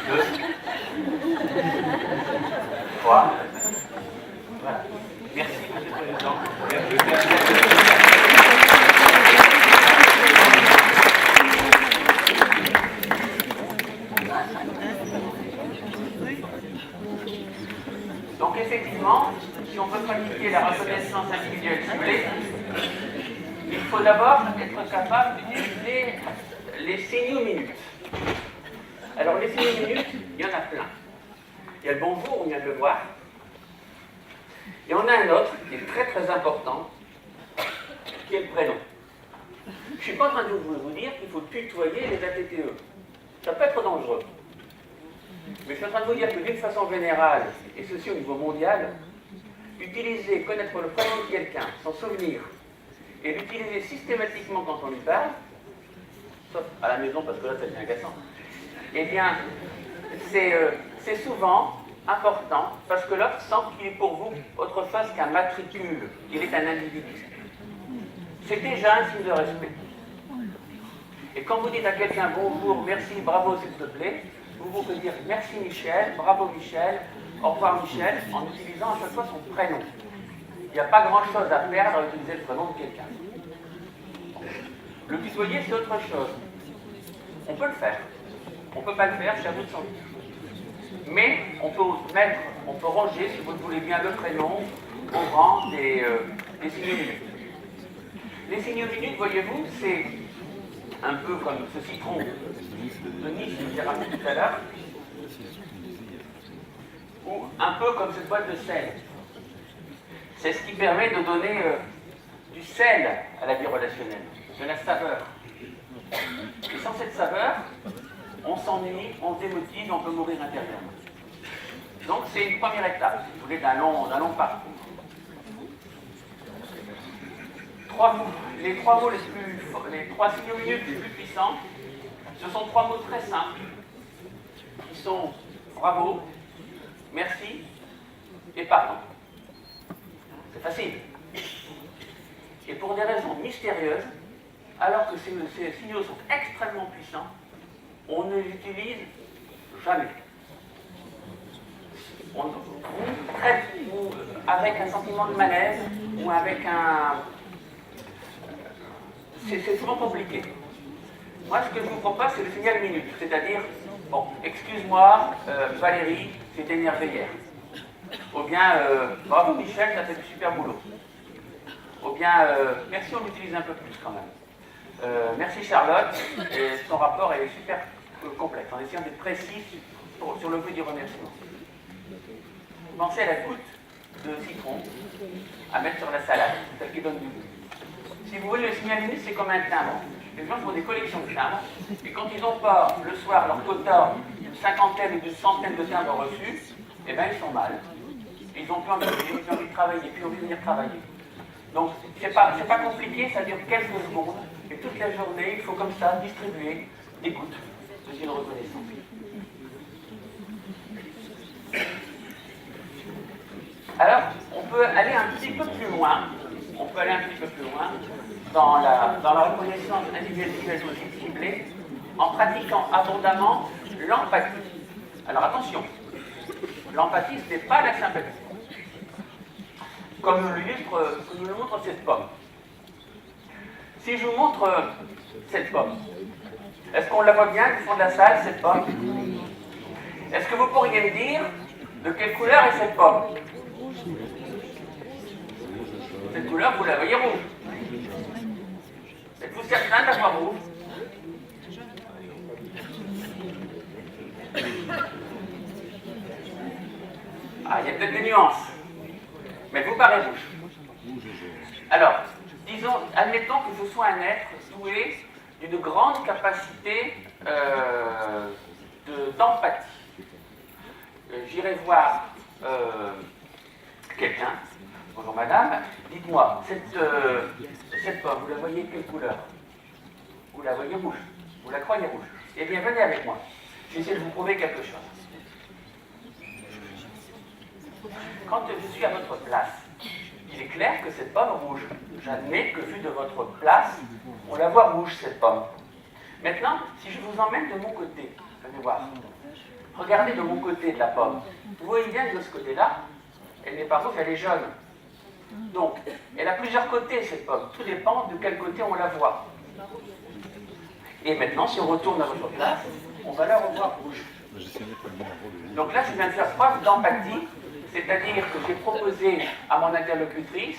2, fois. Voilà. Merci, Monsieur le Président. Donc effectivement, si on veut pratiquer la reconnaissance individuelle ciblée, il faut d'abord être capable d'utiliser les signaux minutes. Alors les signaux minutes, il y en a plein. Il y a le bonjour, on vient de le voir. Et on a un autre qui est très très important, qui est le prénom. Je ne suis pas en train de vous dire qu'il faut tutoyer les ATTE. Ça peut être dangereux. Mais je suis en train de vous dire que d'une façon générale, et ceci au niveau mondial, utiliser, connaître le prénom de quelqu'un, s'en souvenir, et l'utiliser systématiquement quand on lui parle, sauf à la maison parce que là ça devient agaçant, eh bien, c'est souvent important parce que l'autre sent qu'il est pour vous autre chose qu'un matricule, qu'il est un individu. C'est déjà un signe de respect. Et quand vous dites à quelqu'un bonjour, merci, bravo, s'il te plaît, vous pouvez dire merci Michel, bravo Michel, au revoir Michel, en utilisant à chaque fois son prénom. Il n'y a pas grand chose à perdre à utiliser le prénom de quelqu'un. Le tutoyer, c'est autre chose. On peut le faire. On ne peut pas le faire, c'est à vous de sentir. Mais on peut ranger, si vous le voulez bien, le prénom au rang des signaux minutes. Les signaux minutes, voyez-vous, c'est un peu comme ce citron de Nice, je vous ai rappelé tout à l'heure, ou un peu comme cette boîte de sel. C'est ce qui permet de donner du sel à la vie relationnelle, de la saveur. Et sans cette saveur, on s'ennuie, on se démotive, on peut mourir intérieurement. Donc c'est une première étape, si vous voulez, d'un long parcours. Les trois signaux minutes les plus puissants, ce sont trois mots très simples, qui sont bravo, merci et pardon. C'est facile. Et pour des raisons mystérieuses, alors que ces signaux sont extrêmement puissants, on ne les utilise jamais. On traite avec un sentiment de malaise ou avec un... C'est souvent compliqué. Moi, ce que je vous propose, c'est le signal minute, c'est-à-dire, bon, excuse-moi, Valérie, c'est énervé hier. Ou bien, bravo Michel, ça fait du super boulot. Ou bien, merci, on l'utilise un peu plus quand même. Merci Charlotte, et son rapport est super complexe, en essayant d'être précis sur le but du remerciement. Pensez à la goutte de citron à mettre sur la salade, celle qui donne du goût. Si vous voulez, le signal minute, c'est comme un timbre. Les gens font des collections de timbres, et quand ils n'ont pas le soir leur quota d'une cinquantaine ou d'une centaine de timbres reçus, eh bien ils sont mal. Ils ont plus envie de travailler, plus envie de venir travailler. Donc c'est pas compliqué, ça dure quelques secondes, et toute la journée, il faut comme ça distribuer des gouttes de une reconnaissance. Alors, on peut aller un petit peu plus loin. Dans la reconnaissance individuelle ciblée en pratiquant abondamment l'empathie. Alors attention, l'empathie, ce n'est pas la sympathie. Comme nous le montre cette pomme. Si je vous montre cette pomme, est-ce qu'on la voit bien du fond de la salle, cette pomme? Est-ce que vous pourriez me dire de quelle couleur est cette pomme? Cette couleur, vous la voyez rouge. Êtes-vous certain de la voir rouge? Ah, il y a peut-être des nuances. Mais elle vous paraît rouge. Alors, disons, admettons que je sois un être doué d'une grande capacité d'empathie. J'irai voir quelqu'un. Bonjour madame, dites-moi, cette pomme, vous la voyez quelle couleur? Vous la voyez rouge? Vous la croyez rouge? Eh bien, venez avec moi. Je vais essayer de vous prouver quelque chose. Quand je suis à votre place, il est clair que cette pomme rouge. J'admets que vu de votre place, on la voit rouge, cette pomme. Maintenant, si je vous emmène de mon côté, venez voir. Regardez de mon côté de la pomme. Vous voyez bien que de ce côté-là, elle n'est pas rouge, elle est jaune. Donc, elle a plusieurs côtés, cette pomme. Tout dépend de quel côté on la voit. Et maintenant, si on retourne à votre place, on va la revoir rouge. Donc là, je viens de faire preuve d'empathie, c'est-à-dire que j'ai proposé à mon interlocutrice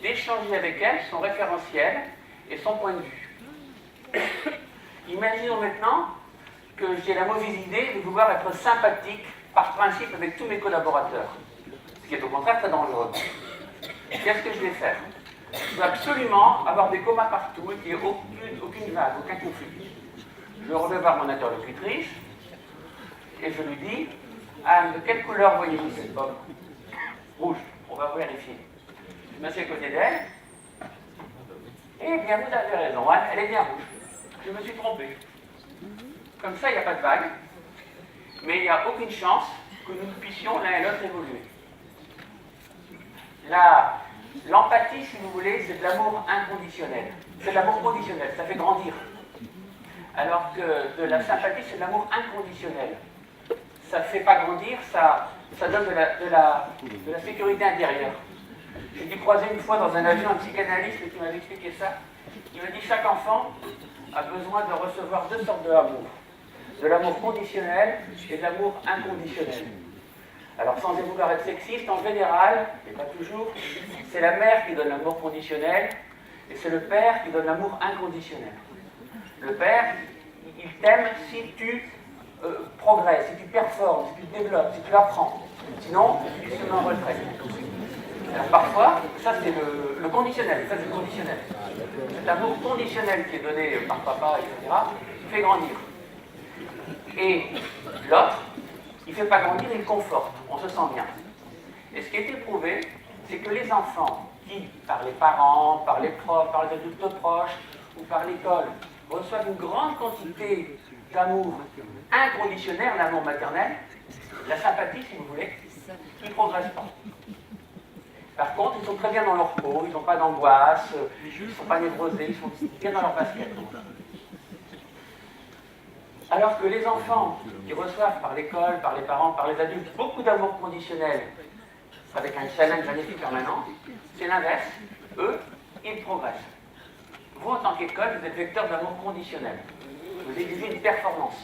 d'échanger avec elle son référentiel et son point de vue. Imaginons maintenant que j'ai la mauvaise idée de vouloir être sympathique par principe avec tous mes collaborateurs, ce qui est au contraire très dangereux. Qu'est-ce que je vais faire? Je dois absolument avoir des commas partout et qu'il n'y ait aucune vague, aucun conflit. Je reviens voir mon interlocutrice et je lui dis: Anne, de quelle couleur voyez-vous cette pomme? Rouge. On va vérifier. Je m'assieds à côté d'elle. Eh bien, vous avez raison, Anne, elle est bien rouge. Je me suis trompé. Comme ça, il n'y a pas de vague, mais il n'y a aucune chance que nous puissions l'un et l'autre évoluer. L'empathie, si vous voulez, c'est de l'amour inconditionnel. C'est de l'amour conditionnel, ça fait grandir. Alors que de la sympathie, c'est de l'amour inconditionnel. Ça ne fait pas grandir, ça donne de la sécurité intérieure. J'ai dû croiser une fois dans un avion un psychanalyste qui m'avait expliqué ça. Il m'a dit: chaque enfant a besoin de recevoir deux sortes de l'amour. De l'amour conditionnel et de l'amour inconditionnel. Alors, sans vouloir être sexiste, en général, et pas toujours, c'est la mère qui donne l'amour conditionnel et c'est le père qui donne l'amour inconditionnel. Le père, il t'aime si tu progresses, si tu performes, si tu te développes, si tu apprends. Sinon, il se met en retraite. Alors, parfois, ça c'est le conditionnel, ça c'est le conditionnel. Cet amour conditionnel qui est donné par papa, etc., fait grandir. Et l'autre, il ne fait pas grandir, il conforte, on se sent bien. Et ce qui est éprouvé, c'est que les enfants qui, par les parents, par les profs, par les adultes proches ou par l'école, reçoivent une grande quantité d'amour inconditionnel, l'amour maternel, la sympathie si vous voulez, ils ne progressent pas. Par contre, ils sont très bien dans leur peau, ils n'ont pas d'angoisse, ils ne sont pas névrosés, ils sont bien dans leur basket. Alors que les enfants qui reçoivent par l'école, par les parents, par les adultes, beaucoup d'amour conditionnel, avec un challenge, un défi permanent, c'est l'inverse. Eux, ils progressent. Vous, en tant qu'école, vous êtes vecteur d'amour conditionnel. Vous exigez une performance.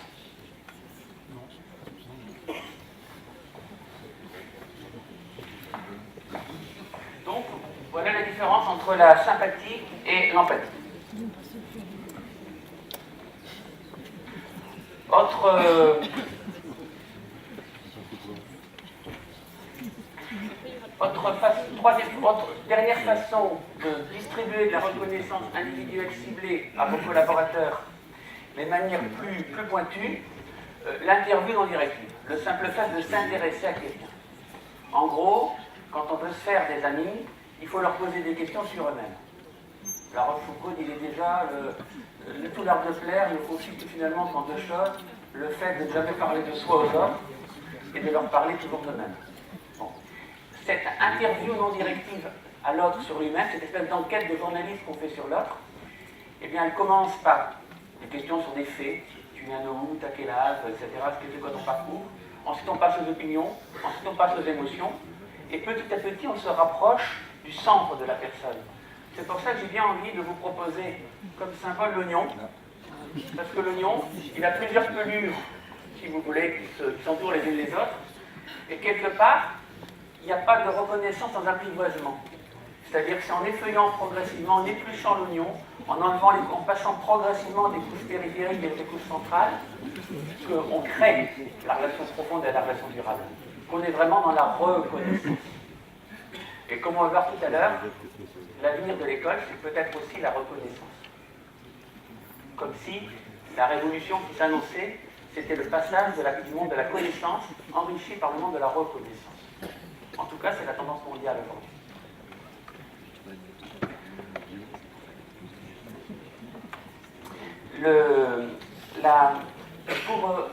Donc, voilà la différence entre la sympathie et l'empathie. Dernière façon de distribuer de la reconnaissance individuelle ciblée à vos collaborateurs, mais de manière plus pointue, l'interview non directive, le simple fait de s'intéresser à quelqu'un. En gros, quand on veut se faire des amis, il faut leur poser des questions sur eux-mêmes. La Rochefoucauld, il est déjà tout l'art de plaire ne consiste finalement qu'en deux choses: le fait de ne jamais parler de soi aux autres et de leur parler toujours d'eux-mêmes. Bon. Cette interview non directive à l'autre sur lui-même, cette espèce d'enquête de journaliste qu'on fait sur l'autre, eh bien elle commence par des questions sur des faits: tu viens de où, t'as quel âge, etc., ce que c'est quoi ton parcours. Ensuite on passe aux opinions, ensuite on passe aux émotions, et petit à petit on se rapproche du centre de la personne. C'est pour ça que j'ai bien envie de vous proposer comme symbole l'oignon, parce que l'oignon, il a plusieurs pelures, si vous voulez, qui s'entourent les unes les autres, et quelque part, il n'y a pas de reconnaissance sans apprivoisement. C'est-à-dire que c'est en effeuillant progressivement, en épluchant l'oignon, en passant progressivement des couches périphériques et des couches centrales, qu'on crée la relation profonde et la relation durable, qu'on est vraiment dans la reconnaissance. Et comme on va voir tout à l'heure, l'avenir de l'école, c'est peut-être aussi la reconnaissance. Comme si la révolution qui s'annonçait, c'était le passage du monde de la connaissance enrichi par le monde de la reconnaissance. En tout cas, c'est la tendance mondiale aujourd'hui. Pour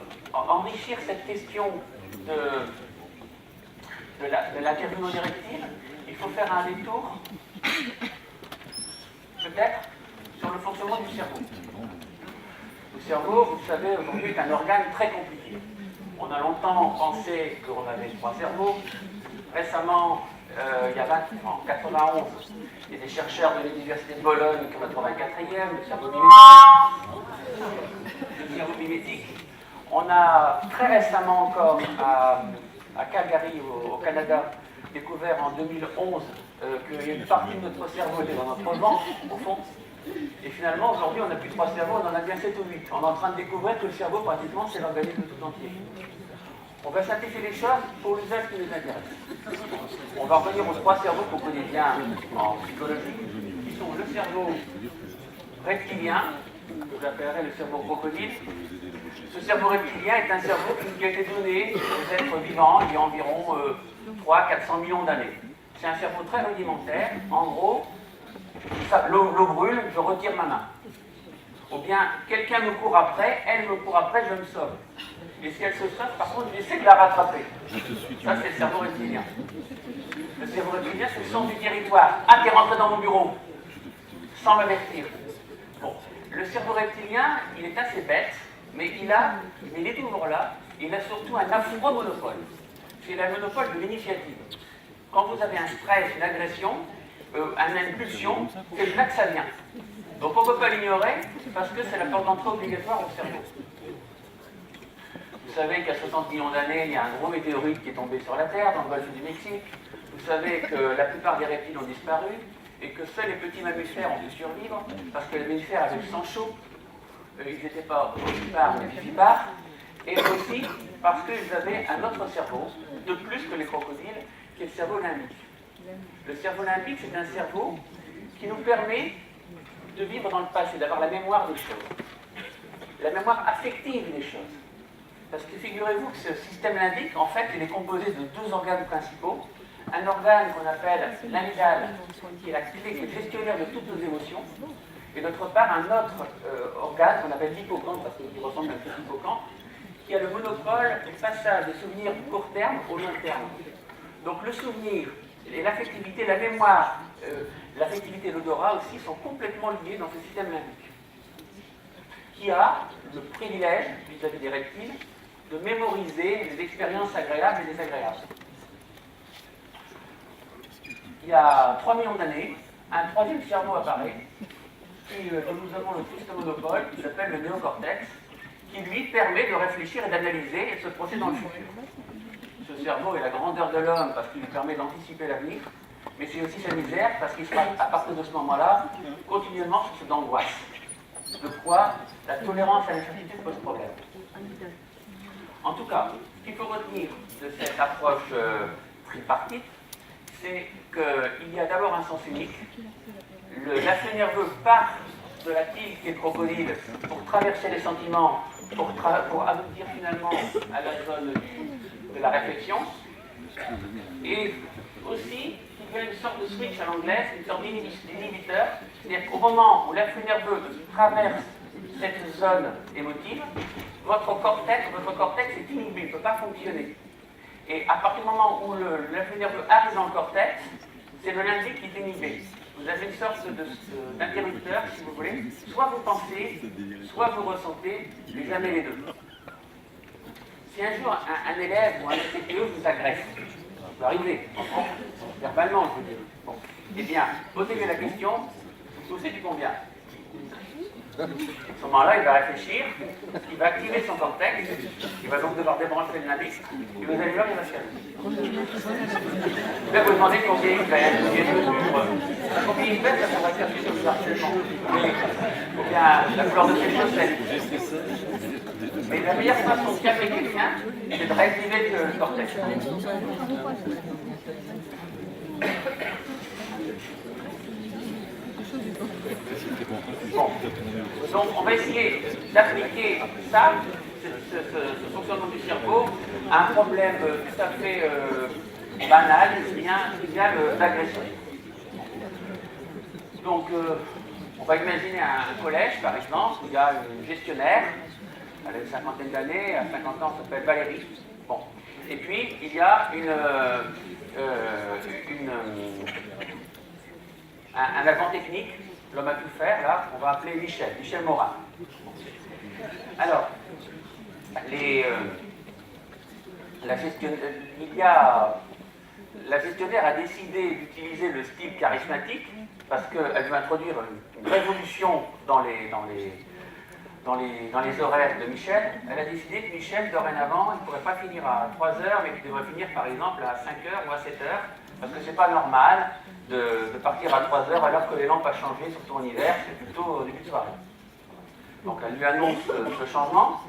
enrichir cette question de l'interview non directive, il faut faire un détour, peut-être, sur le fonctionnement du cerveau. Le cerveau, vous le savez, aujourd'hui, est un organe très compliqué. On a longtemps pensé qu'on avait 3 cerveaux. Récemment, en 91, il y a des chercheurs de l'Université de Bologne qui ont trouvé un 4e, le cerveau mimétique. On a très récemment encore à Calgary, au Canada, découvert en 2011 qu'il y a une partie de notre cerveau était dans notre ventre, au fond. Et finalement, aujourd'hui, on n'a plus 3 cerveaux, on en a bien 7 ou 8. On est en train de découvrir que le cerveau, pratiquement, c'est l'organisme tout entier. On va simplifier les choses pour l'usage qui nous intéresse. On va revenir aux 3 cerveaux qu'on connaît bien en psychologie, qui sont le cerveau reptilien, que j'appellerais le cerveau crocodile. Ce cerveau reptilien est un cerveau qui a été donné aux êtres vivants il y a environ 300-400 millions d'années. C'est un cerveau très rudimentaire. En gros, l'eau brûle, je retire ma main. Ou bien, quelqu'un me court après, elle me court après, je me sauve. Et si elle se sauve, par contre, j'essaie de la rattraper. Ça, c'est le cerveau reptilien. Le cerveau reptilien, c'est le sens du territoire. Ah, t'es rentré dans mon bureau, sans m'avertir. Bon, le cerveau reptilien, il est assez bête, mais il est toujours là. Il a surtout un affreux monopole. C'est le monopole de l'initiative. Quand vous avez un stress, une agression, une impulsion, c'est de là que ça vient. Donc on ne peut pas l'ignorer parce que c'est la porte d'entrée obligatoire au cerveau. Vous savez qu'il y a 60 millions d'années, il y a un gros météorite qui est tombé sur la Terre, dans le golfe du Mexique. Vous savez que la plupart des reptiles ont disparu et que seuls les petits mammifères ont pu survivre parce que les mammifères avaient le sang chaud. Ils n'étaient pas ovipares mais vivipares. Et aussi parce qu'ils avaient un autre cerveau, de plus que les crocodiles, qui est le cerveau limbique. Le cerveau limbique, c'est un cerveau qui nous permet de vivre dans le passé, d'avoir la mémoire des choses, la mémoire affective des choses. Parce que figurez-vous que ce système limbique, en fait, il est composé de 2 organes principaux. Un organe qu'on appelle l'amygdale, qui est la clé, qui est le gestionnaire de toutes nos émotions, et d'autre part un autre organe qu'on appelle l'hippocampe, parce qu'il ressemble à un petit hippocampe, qui a le monopole du passage des souvenirs du court terme au long terme. Donc le souvenir et l'affectivité, la mémoire, l'affectivité et l'odorat aussi sont complètement liés dans ce système limbique, qui a le privilège, vis-à-vis des reptiles, de mémoriser les expériences agréables et désagréables. Il y a 3 millions d'années, un 3e cerveau apparaît, dont nous avons le triste monopole, qui s'appelle le néocortex, qui lui permet de réfléchir et d'analyser et de se projeter dans le futur. Ce cerveau est la grandeur de l'homme parce qu'il lui permet d'anticiper l'avenir, mais c'est aussi sa misère parce qu'il sera, à partir de ce moment-là, continuellement source d'angoisse. De quoi la tolérance à l'incertitude pose problème. En tout cas, ce qu'il faut retenir de cette approche tripartite, c'est qu'il y a d'abord un sens unique. L'afflux nerveux part de la tige qui est le crocodile pour traverser les sentiments, pour aboutir finalement à la zone de la réflexion. Et aussi, il y a une sorte de switch à l'anglaise, une sorte d'inhibiteur, c'est-à-dire qu'au moment où l'afflux nerveux traverse cette zone émotive, votre cortex est inhibé, il ne peut pas fonctionner. Et à partir du moment où l'afflux nerveux arrive dans le cortex, c'est le limbique qui est inhibé. Vous avez une sorte d'interrupteur, si vous voulez. Soit vous pensez, soit vous ressentez, mais jamais les deux. Si un jour un élève ou un CPE vous agresse, ça peut arriver, verbalement, je veux dire. Bon. Eh bien, posez-lui la question, vous savez du combien? À ce moment-là, il va réfléchir, il va activer son cortex, il va donc devoir débrancher le limbique, et vous allez voir, il va se calmer. Je vais vous demander combien il pèse, combien il pèse, ça pourrait faire quelque chose harcèlement. Ou bien la couleur de ses chaussettes. Mais la meilleure façon de calmer quelqu'un, c'est de réactiver le cortex. Bon. Donc on va essayer d'appliquer ça, ce fonctionnement du cerveau, à un problème tout à fait banal, bien trivial d'agression. Donc on va imaginer un collège par exemple, où il y a une gestionnaire, elle a une 50aine d'années, à 50 ans elle s'appelle Valérie. Bon. Et puis il y a un agent technique, l'homme à tout faire, là, on va appeler Michel Morin. Alors, la gestionnaire a décidé d'utiliser le style charismatique parce qu'elle veut introduire une révolution dans les horaires de Michel. Elle a décidé que Michel, dorénavant, il ne pourrait pas finir à 3 heures, mais qu'il devrait finir par exemple à 5 heures ou à 7 heures, parce que c'est pas normal de partir à 3 heures alors que les lampes ont changé, surtout en hiver, c'est plutôt au début de soirée. Donc elle lui annonce ce changement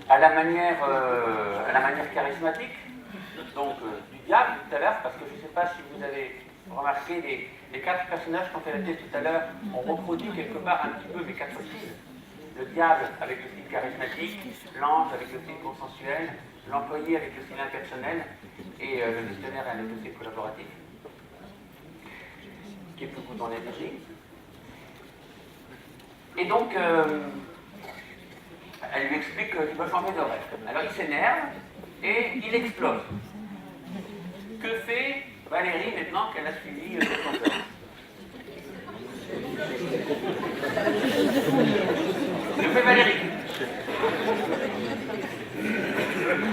à la manière charismatique, donc du diable tout à l'heure, parce que je ne sais pas si vous avez remarqué les 4 personnages qu'on fait la tête tout à l'heure ont reproduit quelque part un petit peu mes 4 styles. Le diable avec le style charismatique, l'ange avec le style consensuel, l'employé avec le style impersonnel et le gestionnaire avec le style collaboratif, qui est beaucoup dans l'énergie. Et donc, elle lui explique qu'il doit changer d'horaire. Alors il s'énerve et il explose. Que fait Valérie maintenant qu'elle a suivi cette conférence? Que fait Valérie?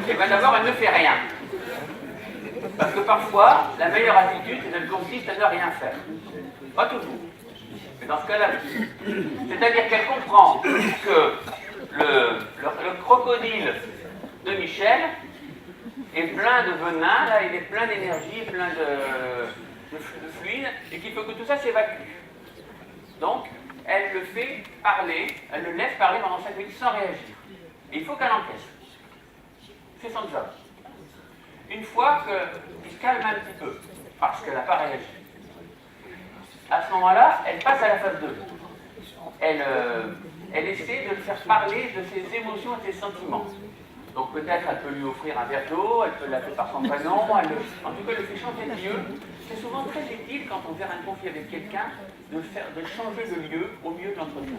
Et bien d'abord, elle ne fait rien. Parce que parfois, la meilleure attitude, elle consiste à ne rien faire. Pas toujours. Mais dans ce cas-là, c'est-à-dire qu'elle comprend que le crocodile de Michel est plein de venin, là, il est plein d'énergie, plein de fluide, et qu'il faut que tout ça s'évacue. Donc, elle le fait parler, elle le laisse parler pendant 5 minutes sans réagir. Et il faut qu'elle encaisse. C'est son job. Une fois qu'il se calme un petit peu, parce qu'elle n'a pas réagi, à ce moment-là, elle passe à la phase 2. Elle essaie de le faire parler de ses émotions et de ses sentiments. Donc peut-être elle peut lui offrir un verre d'eau, elle peut l'appeler par son prénom, en tout cas elle le fait changer de lieu. C'est souvent très utile quand on vient un conflit avec quelqu'un de changer de lieu au milieu de l'entretien.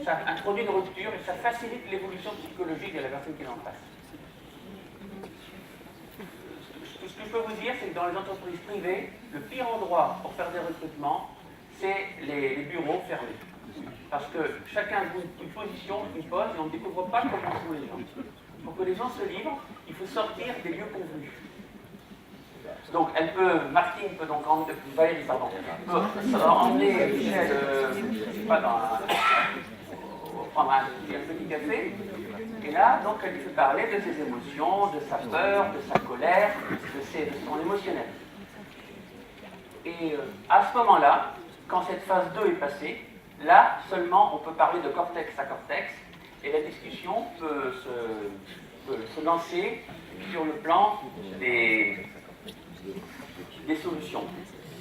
Ça introduit une rupture et ça facilite l'évolution psychologique de la personne qui est en face. Ce que je peux vous dire, c'est que dans les entreprises privées, le pire endroit pour faire des recrutements, c'est les bureaux fermés. Parce que chacun a une position, une poste, et on ne découvre pas comment sont les gens. Pour que les gens se livrent, il faut sortir des lieux convenus. Donc, Martine peut donc Valérie, pardon, peut emmener Michel, je sais pas, prendre un petit café, et là, donc, elle lui fait parler de ses émotions, de sa peur, de sa colère, de son émotionnel. Et à ce moment-là, quand cette phase 2 est passée, là seulement on peut parler de cortex à cortex, et la discussion peut se lancer sur le plan des solutions,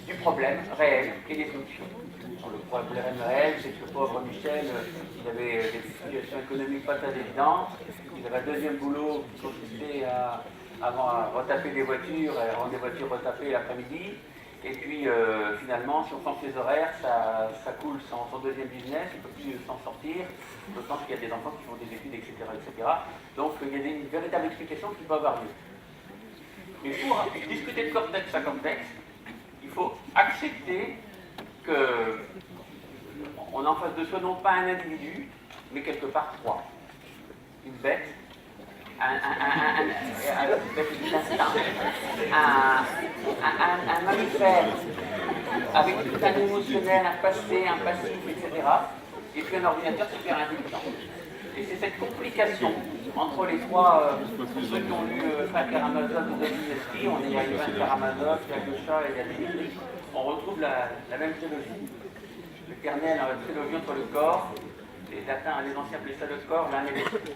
du problème réel et des solutions. Le problème réel, c'est que le pauvre Michel, il avait des situations économiques pas très évidentes, il avait un deuxième boulot qui consistait à retaper des voitures, à rendre des voitures retapées l'après-midi, et puis finalement, si on change ses horaires, ça coule son deuxième business, il ne peut plus s'en sortir, d'autant qu'il y a des enfants qui font des études, etc. etc. Donc il y a une véritable explication qui peut avoir lieu. Mais pour discuter de cortex à cortex, il faut accepter qu'on en face de soi non pas un individu, mais quelque part 3. Une bête, un mammifère avec tout un émotionnel, un passé, un passif, etc. Et puis un ordinateur super intelligent. Et c'est cette complication entre les trois, ceux qui ont lu Frank Karamazov ou Dostoïevski, on est à Ivan Karamazov, il y a Gosha et il y a Dimitri, on retrouve la même trilogie. L'éternel trilogie entre le corps, les latins, les anciens appelaient ça le corps, l'âme et l'esprit.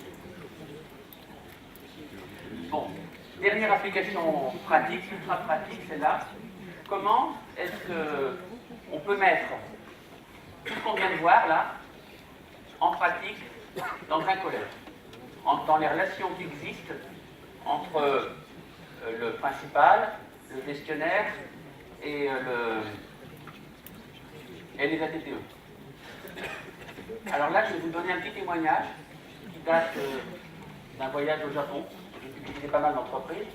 Bon, dernière application pratique, ultra pratique, c'est là. Comment est-ce qu'on peut mettre tout ce qu'on vient de voir là en pratique dans un collège, dans les relations qui existent entre le principal, le gestionnaire et les ATPE. Alors là, je vais vous donner un petit témoignage qui date d'un voyage au Japon. J'ai visité pas mal d'entreprises.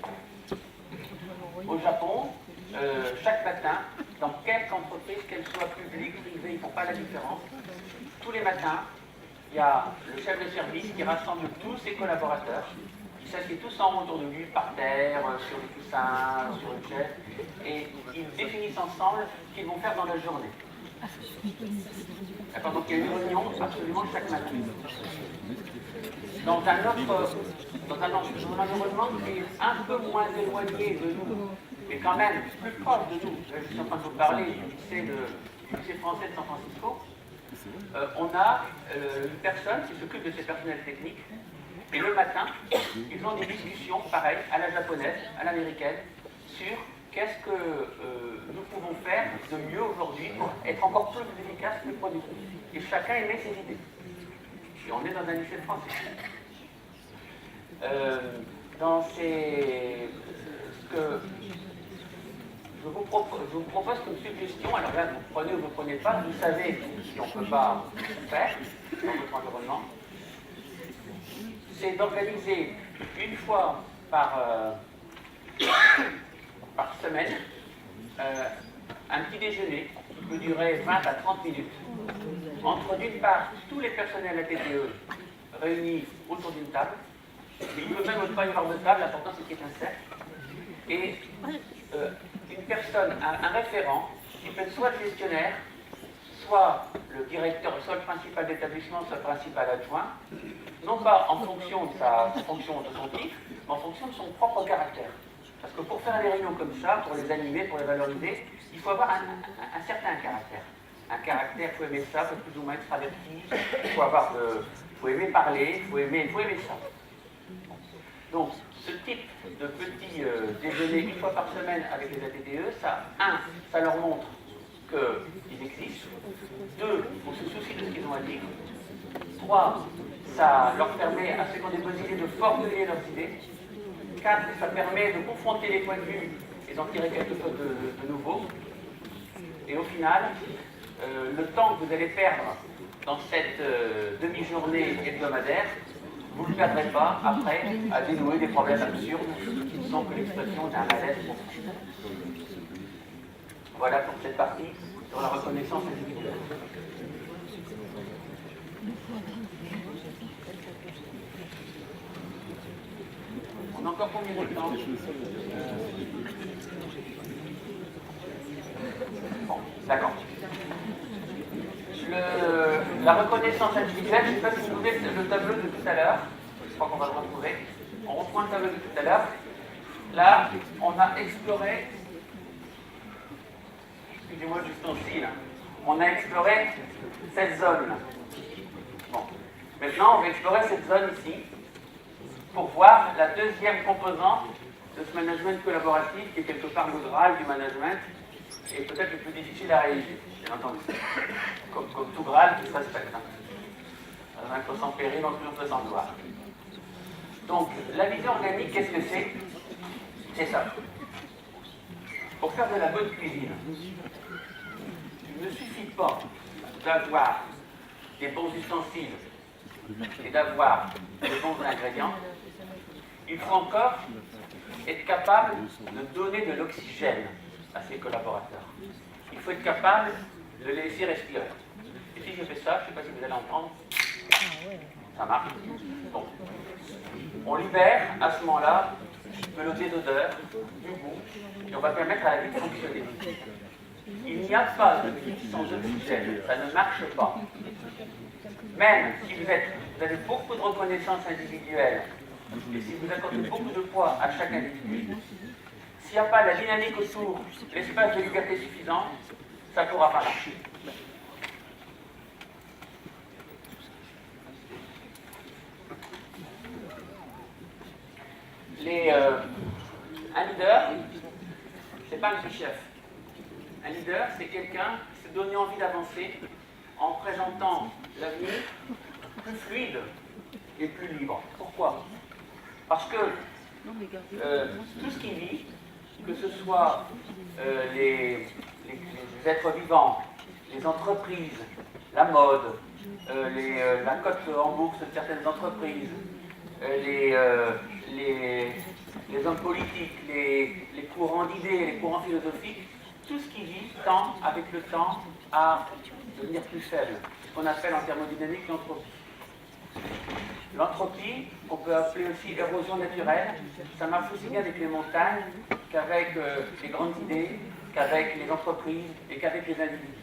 Au Japon, chaque matin, dans quelque entreprise, qu'elle soit publique, privée, ils ne font pas la différence. Tous les matins, il y a le chef de service qui rassemble tous ses collaborateurs, qui s'assiedent tous en rond autour de lui, par terre, sur le coussin, sur une chaise, et ils définissent ensemble ce qu'ils vont faire dans la journée. D'accord, donc il y a une réunion absolument chaque matin. Dans un environnement qui est un peu moins éloigné de nous, mais quand même plus proche de nous. Je suis en train de vous parler du lycée français de San Francisco. On a une personne qui s'occupe de ces personnels techniques, et le matin, ils ont des discussions, pareil, à la japonaise, à l'américaine, sur qu'est-ce que nous pouvons faire de mieux aujourd'hui pour être encore plus efficace, plus productif. Et chacun émet ses idées. Et on est dans un lycée français. Ce que je vous propose comme suggestion, alors là, vous prenez ou vous ne prenez pas, vous savez si on ne peut pas faire dans votre environnement, c'est d'organiser une fois par semaine un petit déjeuner qui peut durer 20 à 30 minutes entre d'une part tous les personnels ATTE réunis autour d'une table, mais il ne peut même pas y avoir de table, l'important c'est qu'il y ait un cercle, et une personne, un référent, qui peut être soit le gestionnaire, soit le directeur, soit le principal d'établissement, soit le principal adjoint, non pas en fonction de sa fonction, de son titre, mais en fonction de son propre caractère. Parce que pour faire des réunions comme ça, pour les animer, pour les valoriser, il faut avoir un certain caractère. Un caractère, il faut aimer ça, il faut plus ou moins être averti, il faut aimer parler, il faut aimer ça. Donc, ce type de petit déjeuner une fois par semaine avec les ATTE, ça leur montre qu'ils existent. 2, on se soucie de ce qu'ils ont à dire. 3, ça leur permet à ceux qui ont des bonnes idées de formuler leurs idées. 4, ça permet de confronter les points de vue et d'en tirer quelque chose de nouveau. Et au final, le temps que vous allez perdre dans cette demi-journée hebdomadaire, vous ne le perdrez pas après à dénouer des problèmes absurdes qui sont que l'expression d'un malaise profond. Voilà pour cette partie sur la reconnaissance individuelle. On a encore combien de temps? Bon, d'accord. La reconnaissance individuelle, je ne sais pas si vous voulez le tableau de tout à l'heure. Je crois qu'on va le retrouver. On reprend le tableau de tout à l'heure. Là, on a exploré, excusez-moi juste un style, on a exploré cette zone-là. Bon. Maintenant, on va explorer cette zone ici pour voir la deuxième composante de ce management collaboratif qui est quelque part le Graal du management et peut-être le plus difficile à réaliser, bien entendu. Comme tout Graal qui se respecte. Vaincre sans péril, en triomphe sans gloire. Donc, la vision organique, qu'est-ce que c'est? C'est ça. Pour faire de la bonne cuisine, il ne suffit pas d'avoir des bons ustensiles et d'avoir des bons ingrédients. Il faut encore être capable de donner de l'oxygène à ses collaborateurs. Il faut être capable de les laisser respirer. Et si je fais ça, je ne sais pas si vous allez entendre, ça marche. Bon. On libère à ce moment-là mélodie d'odeur, du goût, et on va permettre à la vie de fonctionner. Il n'y a pas de vie sans oxygène, ça ne marche pas. Même si vous avez beaucoup de reconnaissance individuelle, et si vous accordez beaucoup de poids à chaque individu, s'il n'y a pas la dynamique autour, l'espace de liberté suffisant, ça ne pourra pas marcher. Un leader, c'est pas un petit chef. Un leader, c'est quelqu'un qui se donne envie d'avancer en présentant l'avenir plus fluide et plus libre. Pourquoi? Parce que tout ce qui vit, que ce soit les êtres vivants, les entreprises, la mode, la cote en bourse de certaines entreprises, les hommes politiques, les courants d'idées, les courants philosophiques, tout ce qui vit tend, avec le temps, à devenir plus faible. Ce qu'on appelle en thermodynamique l'entropie. L'entropie, qu'on peut appeler aussi érosion naturelle, ça marche aussi bien avec les montagnes qu'avec les grandes idées, qu'avec les entreprises et qu'avec les individus.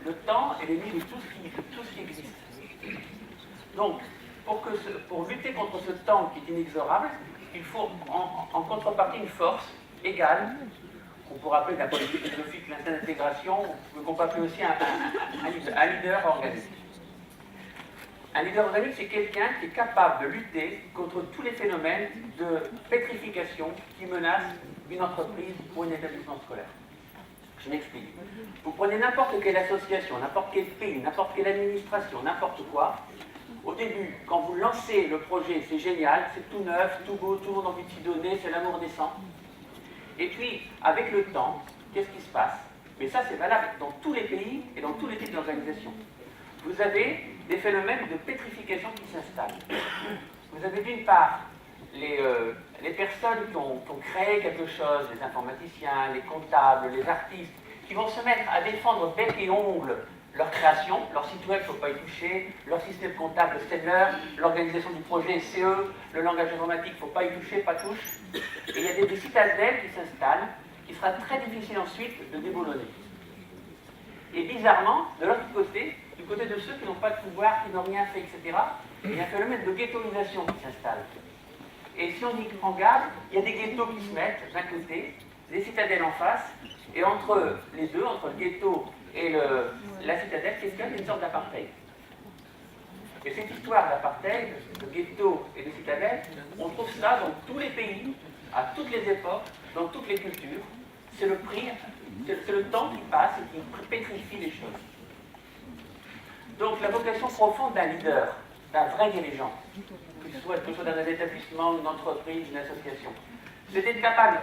Le temps est l'ennemi de tout ce qui existe. Donc, pour lutter contre ce temps qui est inexorable, il faut en contrepartie une force égale, qu'on pourrait appeler d'un point de vue philosophique l'instinct d'intégration, mais qu'on peut appeler aussi un leader organique. Un leader organique, c'est quelqu'un qui est capable de lutter contre tous les phénomènes de pétrification qui menacent une entreprise ou un établissement scolaire. Je m'explique. Vous prenez n'importe quelle association, n'importe quel pays, n'importe quelle administration, n'importe quoi. Au début, quand vous lancez le projet, c'est génial, c'est tout neuf, tout beau, tout le monde a envie de s'y donner, c'est l'amour naissant. Et puis, avec le temps, qu'est-ce qui se passe? Mais ça, c'est valable dans tous les pays et dans tous les types d'organisations. Vous avez des phénomènes de pétrification qui s'installent. Vous avez d'une part les personnes qui ont créé quelque chose, les informaticiens, les comptables, les artistes, qui vont se mettre à défendre bec et ongle leur création, leur site web, il ne faut pas y toucher, leur système comptable, c'est leur, l'organisation du projet, c'est eux, le langage informatique, il ne faut pas y toucher, pas touche. Et il y a des citadelles qui s'installent, qui sera très difficile ensuite de déboulonner. Et bizarrement, de l'autre côté, du côté de ceux qui n'ont pas de pouvoir, qui n'ont rien fait, etc., il y a un phénomène de ghettoisation qui s'installe. Et si on y prend garde, il y a des ghettos qui se mettent d'un côté, des citadelles en face, et entre les deux, entre le ghetto et la citadelle, qu'est-ce qu'il y a? Une sorte d'apartheid. Et cette histoire d'apartheid, de ghetto et de citadelle, on trouve ça dans tous les pays, à toutes les époques, dans toutes les cultures. C'est le prix, c'est le temps qui passe et qui pétrifie les choses. Donc la vocation profonde d'un leader, d'un vrai dirigeant, que ce soit dans un établissement, une entreprise, une association, c'est d'être capable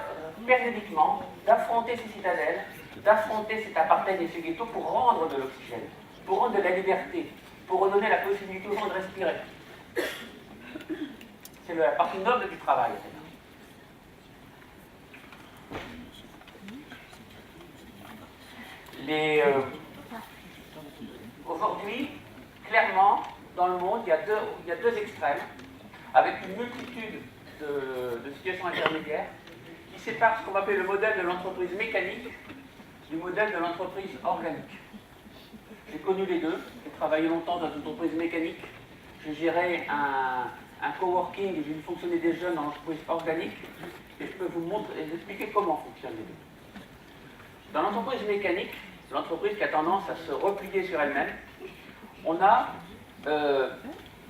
périodiquement d'affronter ces citadelles, d'affronter cet apartheid et ce ghetto pour rendre de l'oxygène, pour rendre de la liberté, pour redonner la possibilité aux gens de respirer. C'est la partie noble du travail. Aujourd'hui, clairement, dans le monde, il y a deux extrêmes, avec une multitude de situations intermédiaires, qui séparent ce qu'on va appeler le modèle de l'entreprise mécanique du modèle de l'entreprise organique. J'ai connu les deux, j'ai travaillé longtemps dans une entreprise mécanique, je gérais un coworking et j'ai vu fonctionner des jeunes dans l'entreprise organique, et je peux vous montrer et vous expliquer comment fonctionnent les deux. Dans l'entreprise mécanique, l'entreprise qui a tendance à se replier sur elle-même, on a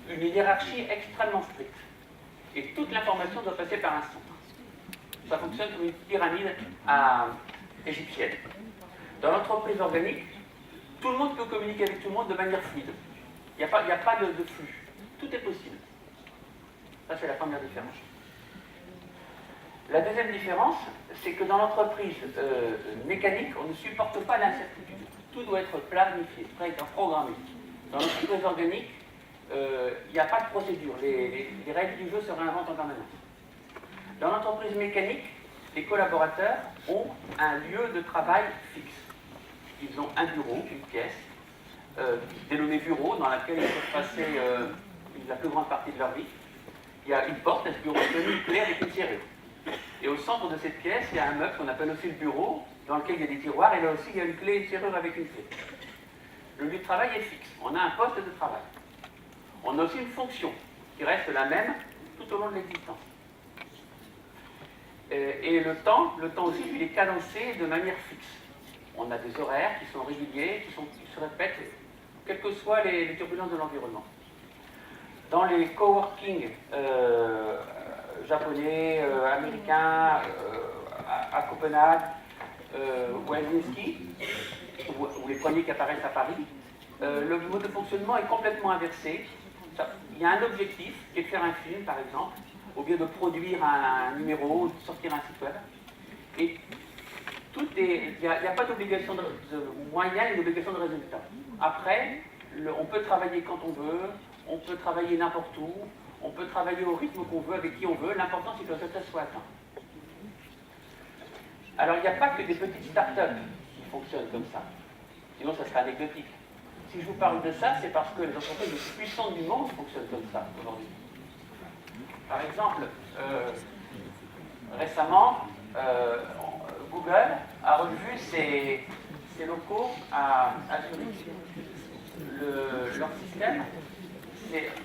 une hiérarchie extrêmement stricte. Et toute l'information doit passer par un centre. Ça fonctionne comme une pyramide égyptienne. Dans l'entreprise organique, tout le monde peut communiquer avec tout le monde de manière fluide. Il n'y a pas de flux. Tout est possible. Ça, c'est la première différence. La deuxième différence, c'est que dans l'entreprise mécanique, on ne supporte pas l'incertitude. Tout doit être planifié, programmé. Dans l'entreprise organique, il n'y a pas de procédure. Les règles du jeu se réinventent en permanence. Dans l'entreprise mécanique, les collaborateurs ont un lieu de travail fixe. Ils ont un bureau, une pièce, dénommée bureau, dans laquelle ils peuvent passer la plus grande partie de leur vie. Il y a une porte, un bureau tenu, une clé avec une serrure. Et au centre de cette pièce, il y a un meuble qu'on appelle aussi le bureau, dans lequel il y a des tiroirs, et là aussi il y a une clé et une serrure avec une clé. Le lieu de travail est fixe, on a un poste de travail. On a aussi une fonction qui reste la même tout au long de l'existence. Et le temps aussi, il est cadencé de manière fixe. On a des horaires qui sont réguliers, qui se répètent, quelles que soient les turbulences de l'environnement. Dans les coworking japonais, américains, à Copenhague, ou à Helsinki, ou les premiers qui apparaissent à Paris, le mode de fonctionnement est complètement inversé. Il y a un objectif, qui est de faire un film, par exemple, au lieu de produire un numéro, de sortir un site web. Et il n'y a pas d'obligation de moyen et d'obligation de résultat. Après, on peut travailler quand on veut, on peut travailler n'importe où, on peut travailler au rythme qu'on veut, avec qui on veut, l'important c'est que le résultat soit atteint. Alors il n'y a pas que des petites start-up qui fonctionnent comme ça, sinon ça serait anecdotique. Si je vous parle de ça, c'est parce que les entreprises les plus puissantes du monde fonctionnent comme ça aujourd'hui. Par exemple, récemment, Google a revu ses locaux à Zurich. Leur système,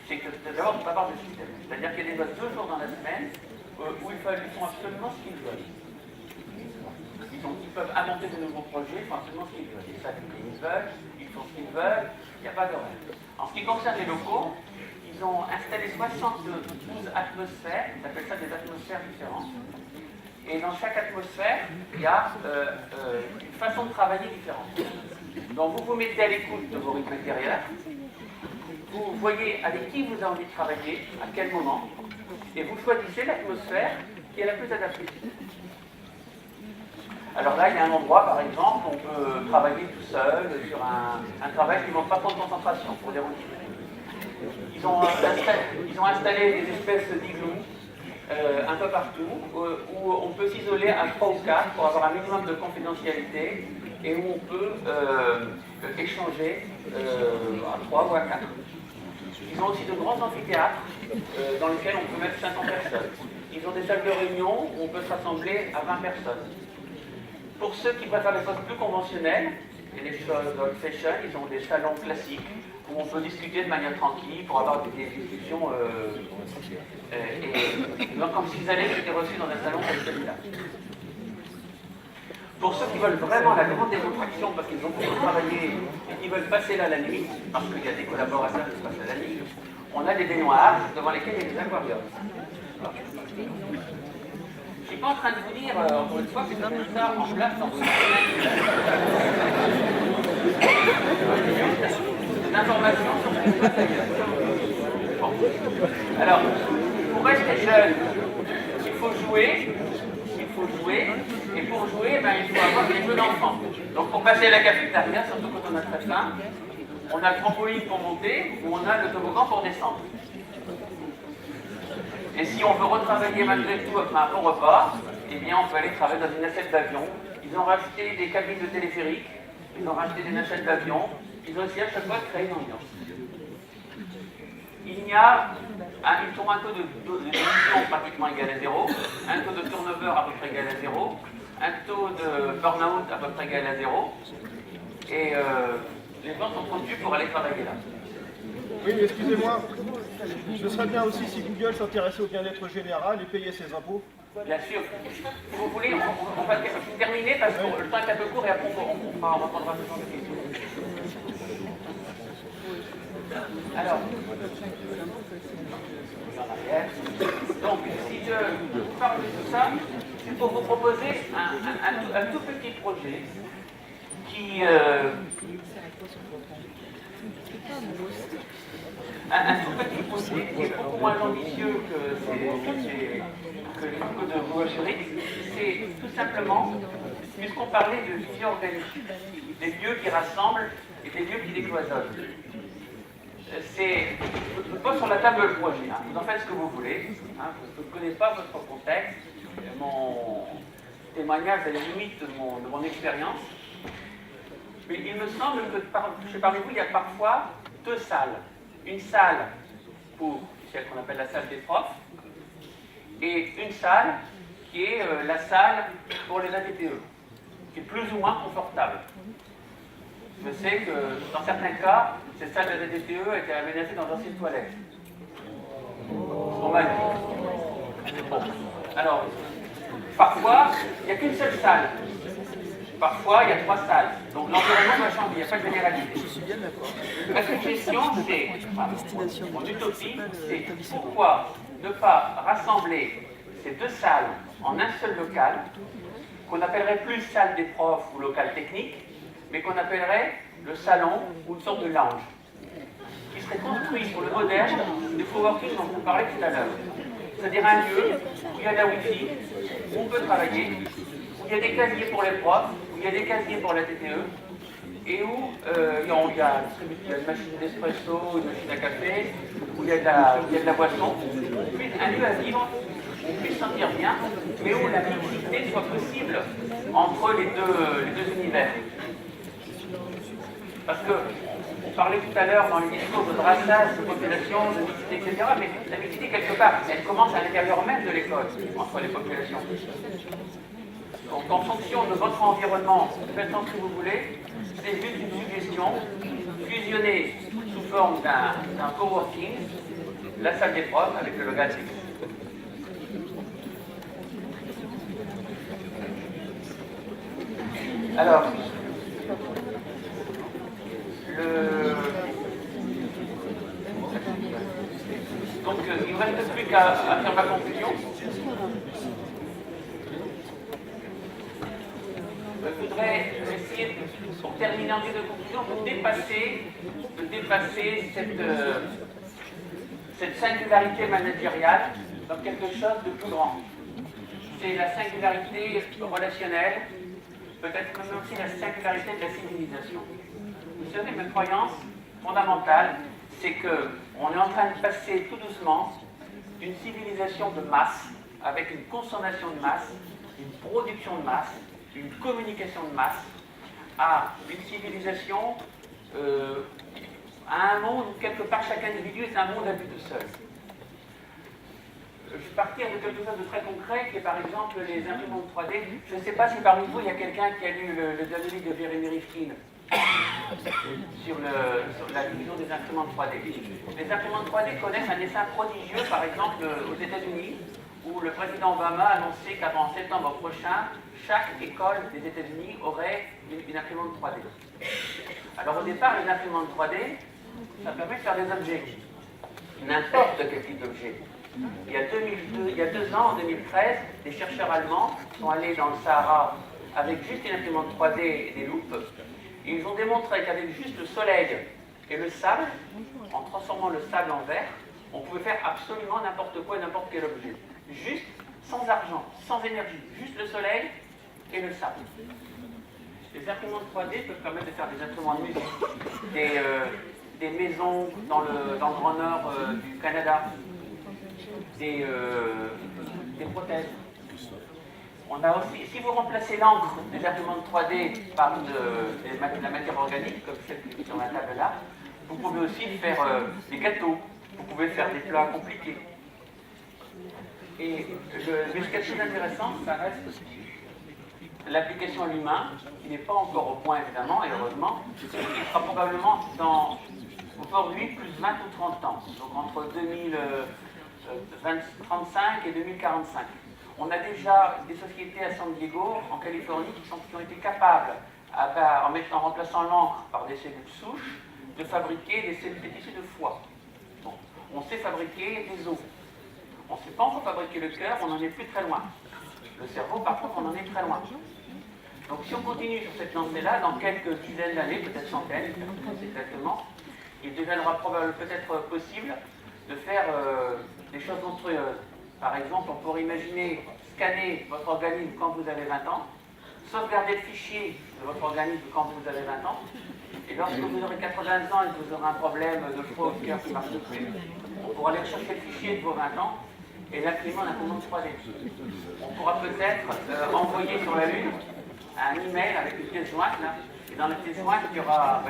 c'est que d'abord, on ne peut pas avoir de système. C'est-à-dire qu'il y a des votes 2 jours dans la semaine où ils font absolument ce qu'ils veulent. Ils peuvent inventer de nouveaux projets, ils font absolument ce qu'ils veulent. Ils savent ce qu'ils veulent, ils font ce qu'ils veulent, il n'y a pas d'horaire. En ce qui concerne les locaux, ils ont installé 72 atmosphères, ils appellent ça des atmosphères différentes. Et dans chaque atmosphère, il y a une façon de travailler différente. Donc vous vous mettez à l'écoute de vos rythmes intérieurs, vous voyez avec qui vous avez envie de travailler, à quel moment, et vous choisissez l'atmosphère qui est la plus adaptée. Alors là, il y a un endroit, par exemple, où on peut travailler tout seul sur un travail qui ne demande pas trop de concentration pour des routines. Ils ont installé des espèces d'igloo un peu partout, où on peut s'isoler à 3 ou 4 pour avoir un minimum de confidentialité et où on peut échanger à 3 ou à 4. Ils ont aussi de grands amphithéâtres dans lesquels on peut mettre 500 personnes. Ils ont des salles de réunion où on peut se rassembler à 20 personnes. Pour ceux qui préfèrent les choses plus conventionnelles, et les choses old fashion, ils ont des salons classiques où on peut discuter de manière tranquille pour avoir des discussions. Donc, comme s'ils allaient être reçus dans un salon comme celui-là. Pour ceux qui veulent vraiment la grande démonstration, parce qu'ils ont beaucoup travaillé et qui veulent passer là la nuit, parce qu'il y a des collaborateurs qui passent la nuit, on a des baignoires devant lesquelles il y a des aquariums. Je ne suis pas en train de vous dire, encore une fois, que c'est tout ça en place dans votre des informations sur ce qui se passe ailleurs. Bon. Alors, pour rester jeune, il faut jouer, et pour jouer, il faut avoir des jeux d'enfants. Donc pour passer à la cafétéria, surtout quand on a très faim, on a le trampoline pour monter, ou on a le toboggan pour descendre. Et si on veut retravailler malgré tout après un bon repas, eh bien on peut aller travailler dans une nacelle d'avion. Ils ont rajouté des cabines de téléphérique, ils ont rajouté des nacelles d'avion, ils ont essayé à chaque fois de créer une ambiance. Il y a ils ont un taux de d'émission pratiquement égal à 0, un taux de turnover à peu près égal à 0, un taux de burn-out à peu près égal à 0, et les gens sont contenus pour aller travailler là.
Oui, mais excusez-moi, ce serait bien aussi si Google s'intéressait au bien-être général et payait ses impôts.
Bien sûr. Si vous voulez, on va terminer parce que le temps est un peu court et après on reprendra ce genre de questions. Alors, donc, si je vous parle de tout ça, c'est pour vous proposer un tout petit projet qui... un tout petit projet qui est beaucoup moins ambitieux que les trucs de Google Zurich. C'est tout simplement, puisqu'on parlait de vision organique, des lieux qui rassemblent et des lieux qui décloisonnent. Je vous pose sur la table le projet, vous en faites ce que vous voulez, je ne connais pas votre contexte, mon témoignage à la limite de mon expérience, mais il me semble que chez parmi vous, il y a parfois 2 salles. Une salle pour celle qu'on appelle la salle des profs, et une salle qui est la salle pour les ADPE, qui est plus ou moins confortable. Je sais que dans certains cas, cette salle de DTE était aménagée dans d'anciennes toilettes. On m'a dit. Bon. Alors, parfois, il n'y a qu'une seule salle. Parfois, il y a 3 salles. Donc l'environnement va changer, il n'y a pas de généralité.
Je suis bien d'accord.
Ma suggestion, c'est, mon utopie, c'est pourquoi ne pas rassembler ces 2 salles en un seul local, qu'on appellerait plus salle des profs ou local technique, mais qu'on appellerait le salon ou une sorte de lounge, qui serait construit sur le modèle du coworking dont je vous parlais tout à l'heure. C'est-à-dire un lieu où il y a de la Wi-Fi, où on peut travailler, où il y a des casiers pour les profs, où il y a des casiers pour la TTE, et où il y a une machine d'espresso, une machine à café, où il y a de la boisson, un lieu à vivre, où on puisse sentir bien, mais où la mixité soit possible entre les deux univers. Parce que parlais tout à l'heure dans le discours de brassage, de population, de mixité, etc. Mais la mixité, quelque part, elle commence à l'intérieur même de l'école, entre les populations. Donc, en fonction de votre environnement, faites ce que vous voulez, c'est juste une suggestion, fusionner sous forme d'un coworking, la salle des profs avec le local fixe. Alors, donc il ne reste plus qu'à faire ma conclusion. Je voudrais essayer, pour terminer en guise de conclusion, de dépasser cette singularité managériale dans quelque chose de plus grand. C'est la singularité relationnelle, peut-être même aussi la singularité de la civilisation. Vous savez, ma croyance fondamentale, c'est qu'on est en train de passer tout doucement d'une civilisation de masse, avec une consommation de masse, une production de masse, une communication de masse, à une civilisation, à un monde où quelque part chaque individu est un monde à but seul. Je vais partir de quelque chose de très concret, qui est par exemple les imprimantes 3D. Je ne sais pas si parmi vous il y a quelqu'un qui a lu le dernier livre de Jeremy Rifkin sur la division des imprimantes 3D. Les imprimantes 3D connaissent un essai prodigieux, par exemple aux États-Unis, où le président Obama a annoncé qu'avant septembre prochain, chaque école des États-Unis aurait une imprimante 3D. Alors au départ, une imprimante 3D, ça permet de faire des objets, n'importe quel type d'objet. Il y a 2 ans, en 2013, des chercheurs allemands sont allés dans le Sahara avec juste une imprimante 3D et des loupes. Et ils ont démontré qu'avec juste le soleil et le sable, en transformant le sable en verre, on pouvait faire absolument n'importe quoi et n'importe quel objet. Juste, sans argent, sans énergie, juste le soleil et le sable. Les imprimantes 3D peuvent permettre de faire des instruments de musique, des maisons dans le Grand Nord du Canada, des prothèses. On a aussi, si vous remplacez l'encre des imprimantes 3D par de la matière organique, comme celle qui est sur la table là, vous pouvez aussi faire des gâteaux, vous pouvez faire des plats compliqués. Mais ce qui est très intéressant, ça reste l'application à l'humain, qui n'est pas encore au point évidemment, et heureusement, qui sera probablement dans aujourd'hui plus 20 ou 30 ans, donc entre 2035 et 2045. On a déjà des sociétés à San Diego, en Californie, qui ont été capables, en remplaçant l'encre par des cellules souches, de fabriquer des tissus de foie. Bon. On sait fabriquer des os. On ne sait pas encore fabriquer le cœur, on n'en est plus très loin. Le cerveau, par contre, on en est très loin. Donc si on continue sur cette lancée-là, dans quelques dizaines d'années, peut-être centaines, exactement, il deviendra peut-être possible de faire des choses monstrueuses. Par exemple, on pourrait imaginer scanner votre organisme quand vous avez 20 ans, sauvegarder le fichier de votre organisme quand vous avez 20 ans, et lorsque vous aurez 80 ans et que vous aurez un problème de foie au cœur qui ne marche plus, on pourra aller rechercher le fichier de vos 20 ans et l'imprimer en imprimante 3D. On pourra peut-être envoyer sur la Lune un email avec une pièce jointe, là, et dans la pièce jointe, il y aura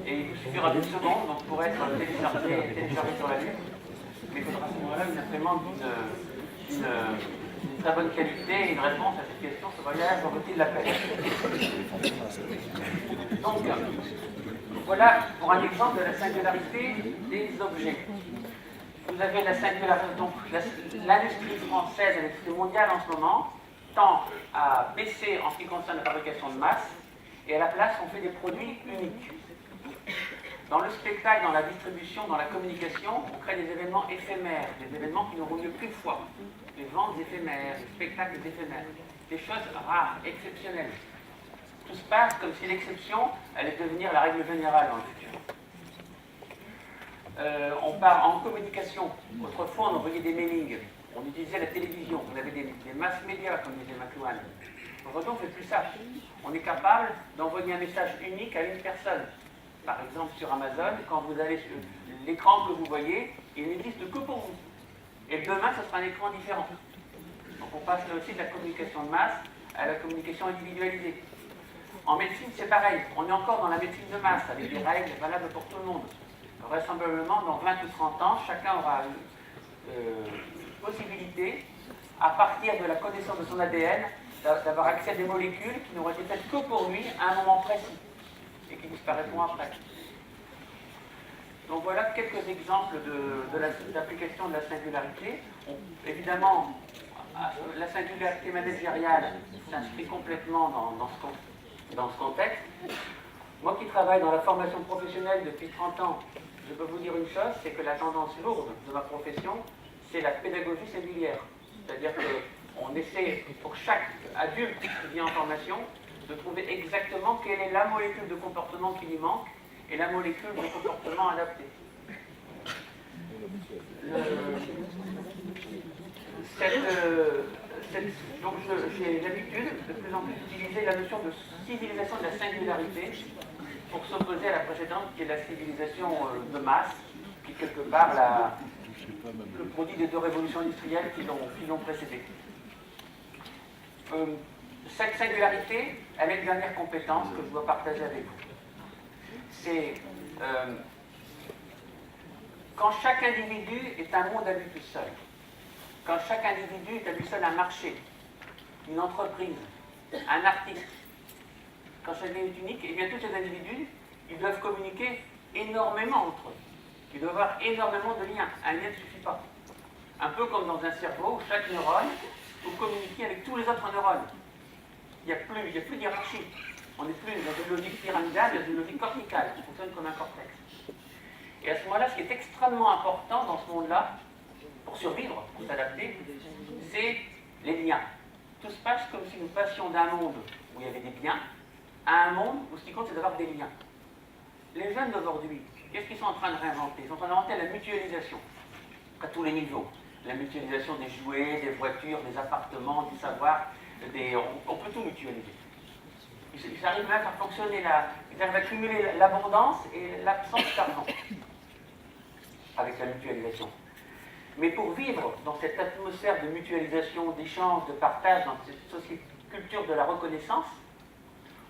et il vous suffira d'une seconde, donc pour être téléchargé sur la Lune. Mais il faudra à ce moment-là une imprimante d'une très bonne qualité et une réponse à cette question, ce voyage vaut-il la peine? Donc, voilà pour un exemple de la singularité des objets. Vous avez la singularité, donc l'industrie française et l'industrie mondiale en ce moment tend à baisser en ce qui concerne la fabrication de masse, et à la place on fait des produits uniques. Dans le spectacle, dans la distribution, dans la communication, on crée des événements éphémères, des événements qui n'auront lieu qu'une fois. Des ventes éphémères, des spectacles éphémères, des choses rares, exceptionnelles. Tout se passe comme si l'exception allait devenir la règle générale dans le futur. On part en communication. Autrefois, on envoyait des mailings, on utilisait la télévision, on avait des mass médias, comme disait McLuhan. Aujourd'hui, on ne fait plus ça. On est capable d'envoyer un message unique à une personne. Par exemple, sur Amazon, quand vous allez sur l'écran que vous voyez, il n'existe que pour vous. Et demain, ce sera un écran différent. Donc on passe là aussi de la communication de masse à la communication individualisée. En médecine, c'est pareil. On est encore dans la médecine de masse, avec des règles valables pour tout le monde. Vraisemblablement, dans 20 ou 30 ans, chacun aura une possibilité, à partir de la connaissance de son ADN, d'avoir accès à des molécules qui n'auraient été faites que pour lui à un moment précis et qui disparaîtront après. Donc voilà quelques exemples de l'application de la singularité. Évidemment, la singularité managériale s'inscrit complètement dans ce contexte. Moi qui travaille dans la formation professionnelle depuis 30 ans, je peux vous dire une chose, c'est que la tendance lourde de ma profession, c'est la pédagogie singulière. C'est-à-dire qu'on essaie, pour chaque adulte qui vient en formation, de trouver exactement quelle est la molécule de comportement qui lui manque et la molécule de comportement adapté. Donc j'ai l'habitude de plus en plus d'utiliser la notion de civilisation de la singularité pour s'opposer à la précédente qui est la civilisation de masse, qui est quelque part le produit des deux révolutions industrielles qui l'ont précédée. Cette singularité, elle est une dernière compétence que je dois partager avec vous. C'est quand chaque individu est un monde à lui tout seul, quand chaque individu est à lui seul un marché, une entreprise, un artiste, quand chacun est unique, et bien tous ces individus, ils doivent communiquer énormément entre eux. Ils doivent avoir énormément de liens. Un lien ne suffit pas. Un peu comme dans un cerveau où chaque neurone peut communiquer avec tous les autres neurones. Il n'y a plus de hiérarchie. On n'est plus dans une logique pyramidale, mais dans une logique corticale qui fonctionne comme un cortex. Et à ce moment-là, ce qui est extrêmement important dans ce monde-là, pour survivre, pour s'adapter, c'est les liens. Tout se passe comme si nous passions d'un monde où il y avait des biens à un monde où ce qui compte, c'est d'avoir des liens. Les jeunes d'aujourd'hui, qu'est-ce qu'ils sont en train de réinventer? Ils sont en train d'inventer la mutualisation, à tous les niveaux. La mutualisation des jouets, des voitures, des appartements, du savoir, on peut tout mutualiser. Ils arrivent même à faire fonctionner, ils arrivent à cumuler l'abondance et l'absence d'argent avec la mutualisation. Mais pour vivre dans cette atmosphère de mutualisation, d'échange, de partage, dans cette culture de la reconnaissance,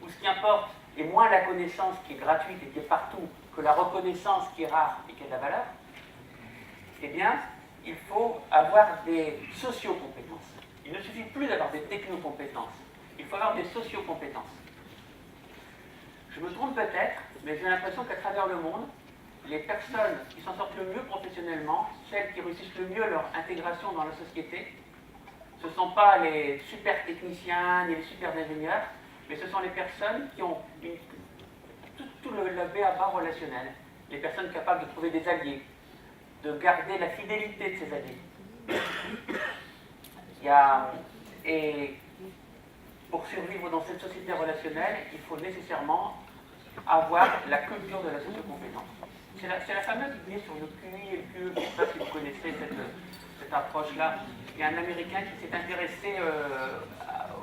où ce qui importe est moins la connaissance qui est gratuite et qui est partout que la reconnaissance qui est rare et qui a de la valeur, eh bien, il faut avoir des socio-compétences. Il ne suffit plus d'avoir des techno-compétences. Il faut avoir des socio-compétences. Je me trompe peut-être, mais j'ai l'impression qu'à travers le monde, les personnes qui s'en sortent le mieux professionnellement, celles qui réussissent le mieux leur intégration dans la société, ce ne sont pas les super techniciens ni les super ingénieurs, mais ce sont les personnes qui ont tout le b.a.-ba relationnel, les personnes capables de trouver des alliés, de garder la fidélité de ces alliés. Et pour survivre dans cette société relationnelle, il faut nécessairement avoir la culture de la sociocompétence. C'est la fameuse idée sur le QI et le QE, je ne sais pas si vous connaissez cette approche-là. Il y a un Américain qui s'est intéressé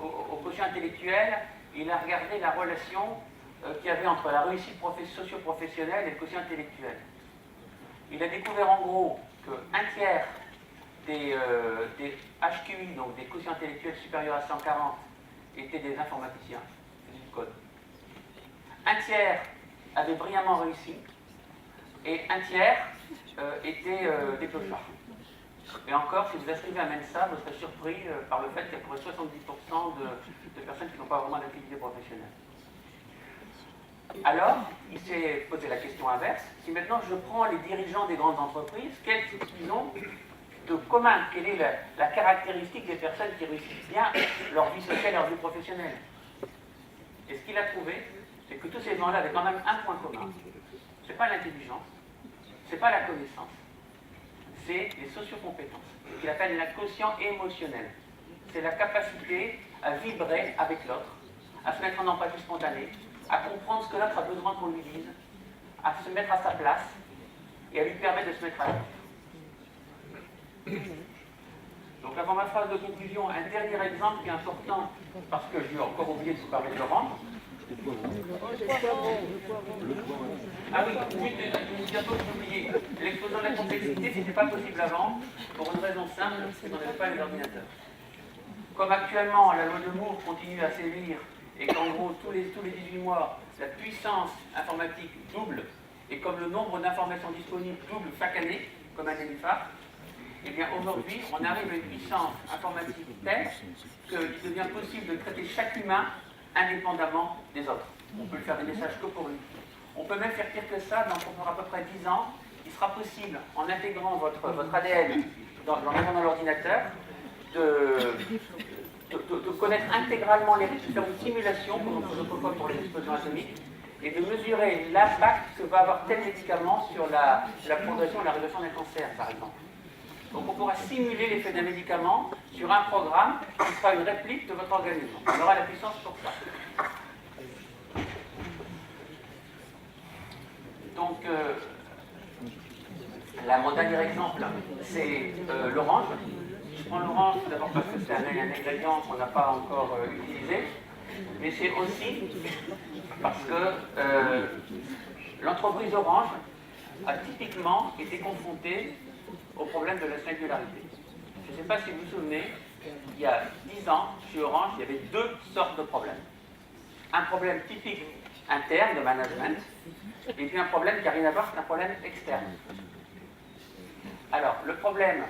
au quotient intellectuel. Il a regardé la relation qu'il y avait entre la réussite socio-professionnelle et le quotient intellectuel. Il a découvert en gros qu'un tiers des HQI, donc des quotients intellectuels supérieurs à 140, étaient des informaticiens, faisaient du code. Un tiers avait brillamment réussi, et un tiers étaient des clochards. Et encore, si vous inscrivez à Mensa, vous serez surpris par le fait qu'il y a pour 70% de personnes qui n'ont pas vraiment d'activité professionnelle. Alors, il s'est posé la question inverse. Si maintenant je prends les dirigeants des grandes entreprises, qu'est-ce qu'ils ont de commun? Quelle est la caractéristique des personnes qui réussissent bien leur vie sociale et leur vie professionnelle? Et ce qu'il a trouvé, c'est que tous ces gens-là avaient quand même un point commun. Ce n'est pas l'intelligence, ce n'est pas la connaissance, c'est les sociocompétences, qu'il appelle la quotient émotionnel. C'est la capacité à vibrer avec l'autre, à se mettre en empathie spontanée, à comprendre ce que l'autre a besoin qu'on lui dise, à se mettre à sa place et à lui permettre de se mettre à l'autre. Donc avant ma phrase de conclusion, un dernier exemple qui est important, parce que j'ai encore oublié de vous parler de Laurent. Ah oui, bientôt j'ai oublié. L'explosion de la complexité, ce n'était pas possible avant, pour une raison simple, c'est qu'on n'avait pas les ordinateurs. Comme actuellement la loi de Moore continue à sévir et qu'en gros, tous les 18 mois, la puissance informatique double, et comme le nombre d'informations disponibles double chaque année, comme un nénuphar, eh bien aujourd'hui, on arrive à une puissance informatique telle qu'il devient possible de traiter chaque humain indépendamment des autres. On peut lui faire des messages que pour lui. On peut même faire pire que ça, dans à peu près 10 ans, il sera possible, en intégrant votre ADN dans l'ordinateur, de connaître intégralement les risques, de faire une simulation, comme on fait autrefois pour les explosions atomiques, et de mesurer l'impact que va avoir tel médicament sur la progression et la réduction d'un cancer, par exemple. Donc on pourra simuler l'effet d'un médicament sur un programme qui sera une réplique de votre organisme. On aura la puissance pour ça. Donc, mon dernier exemple, c'est l'orange. Je prends l'orange d'abord parce que c'est un ingrédient qu'on n'a pas encore utilisé, mais c'est aussi parce que l'entreprise Orange a typiquement été confrontée au problème de la singularité. Je ne sais pas si vous vous souvenez, il y a 10 ans, chez Orange, il y avait deux sortes de problèmes. Un problème typique interne de management, et puis un problème qui n'a rien à voir, c'est un problème externe. Alors, le problème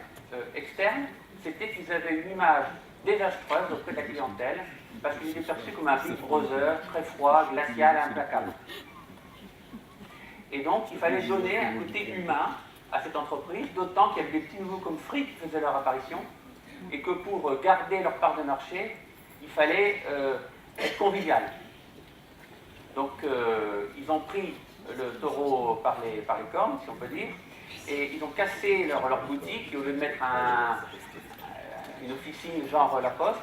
externe, c'était qu'ils avaient une image désastreuse auprès de la clientèle, parce qu'ils étaient perçus comme un Big Brother très froid, glacial, implacable. Et donc, il fallait donner un côté humain à cette entreprise, d'autant qu'il y avait des petits nouveaux comme Free qui faisaient leur apparition, et que pour garder leur part de marché, il fallait être convivial. Donc, ils ont pris le taureau par les cornes, si on peut dire, et ils ont cassé leur boutique, et au lieu de mettre une officine genre La Poste,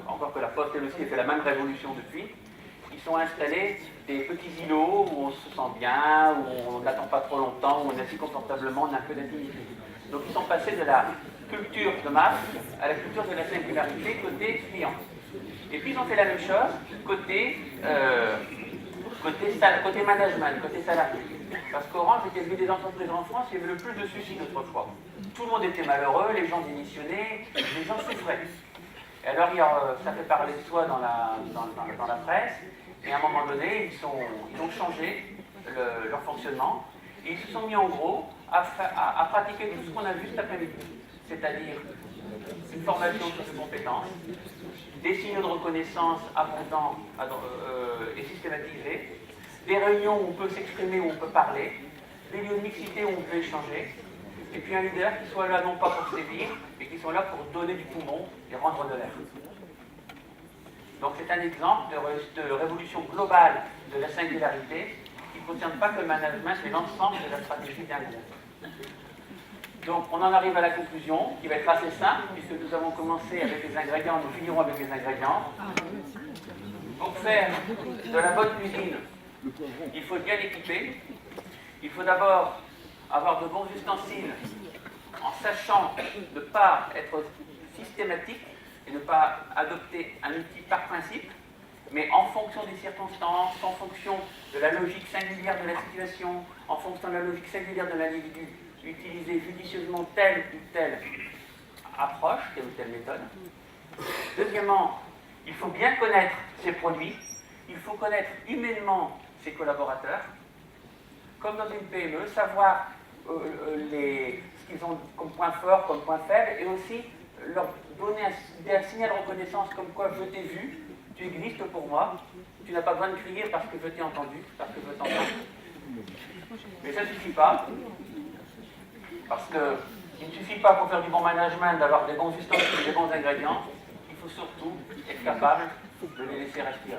encore que La Poste elle aussi a fait la même révolution depuis, ils sont installés des petits îlots où on se sent bien, où on n'attend pas trop longtemps, où on est assis confortablement, on a un peu d'intimité. Donc ils sont passés de la culture de masse à la culture de la singularité côté client. Et puis ils ont fait la même chose côté management, côté salarié. Parce qu'Orange était l'une des entreprises en France qui avait le plus de suicides autrefois. Tout le monde était malheureux, les gens démissionnaient, les gens souffraient. Et alors ça fait parler de soi dans la presse, et à un moment donné, ils ont changé leur fonctionnement, et ils se sont mis en gros à pratiquer tout ce qu'on a vu cet après-midi. C'est-à-dire une formation sur ces compétences, des signaux de reconnaissance abondants et systématisés, des réunions où on peut s'exprimer, où on peut parler, des lieux de mixité où on peut échanger, et puis un leader qui soit là non pas pour sévir, mais qui soit là pour donner du poumon et rendre de l'air. Donc c'est un exemple de révolution globale de la singularité qui ne concerne pas que le management, mais l'ensemble de la stratégie d'un groupe. Donc on en arrive à la conclusion, qui va être assez simple, puisque nous avons commencé avec les ingrédients, nous finirons avec les ingrédients. Pour faire de la bonne cuisine, il faut bien équiper. Il faut d'abord avoir de bons ustensiles, en sachant ne pas être systématique et ne pas adopter un outil par principe, mais en fonction des circonstances, en fonction de la logique singulière de la situation, en fonction de la logique singulière de l'individu, utiliser judicieusement telle ou telle approche, telle ou telle méthode. Deuxièmement, il faut bien connaître ses produits, il faut connaître humainement ses collaborateurs, comme dans une PME, savoir ce qu'ils ont comme point fort, comme point faible, et aussi leur donner un signal de reconnaissance comme quoi je t'ai vu, tu existes pour moi, tu n'as pas besoin de crier parce que je t'ai entendu, parce que je t'entends. Mais ça ne suffit pas, parce qu'il ne suffit pas pour faire du bon management d'avoir des bons ustensiles et des bons ingrédients, il faut surtout être capable de les laisser respirer.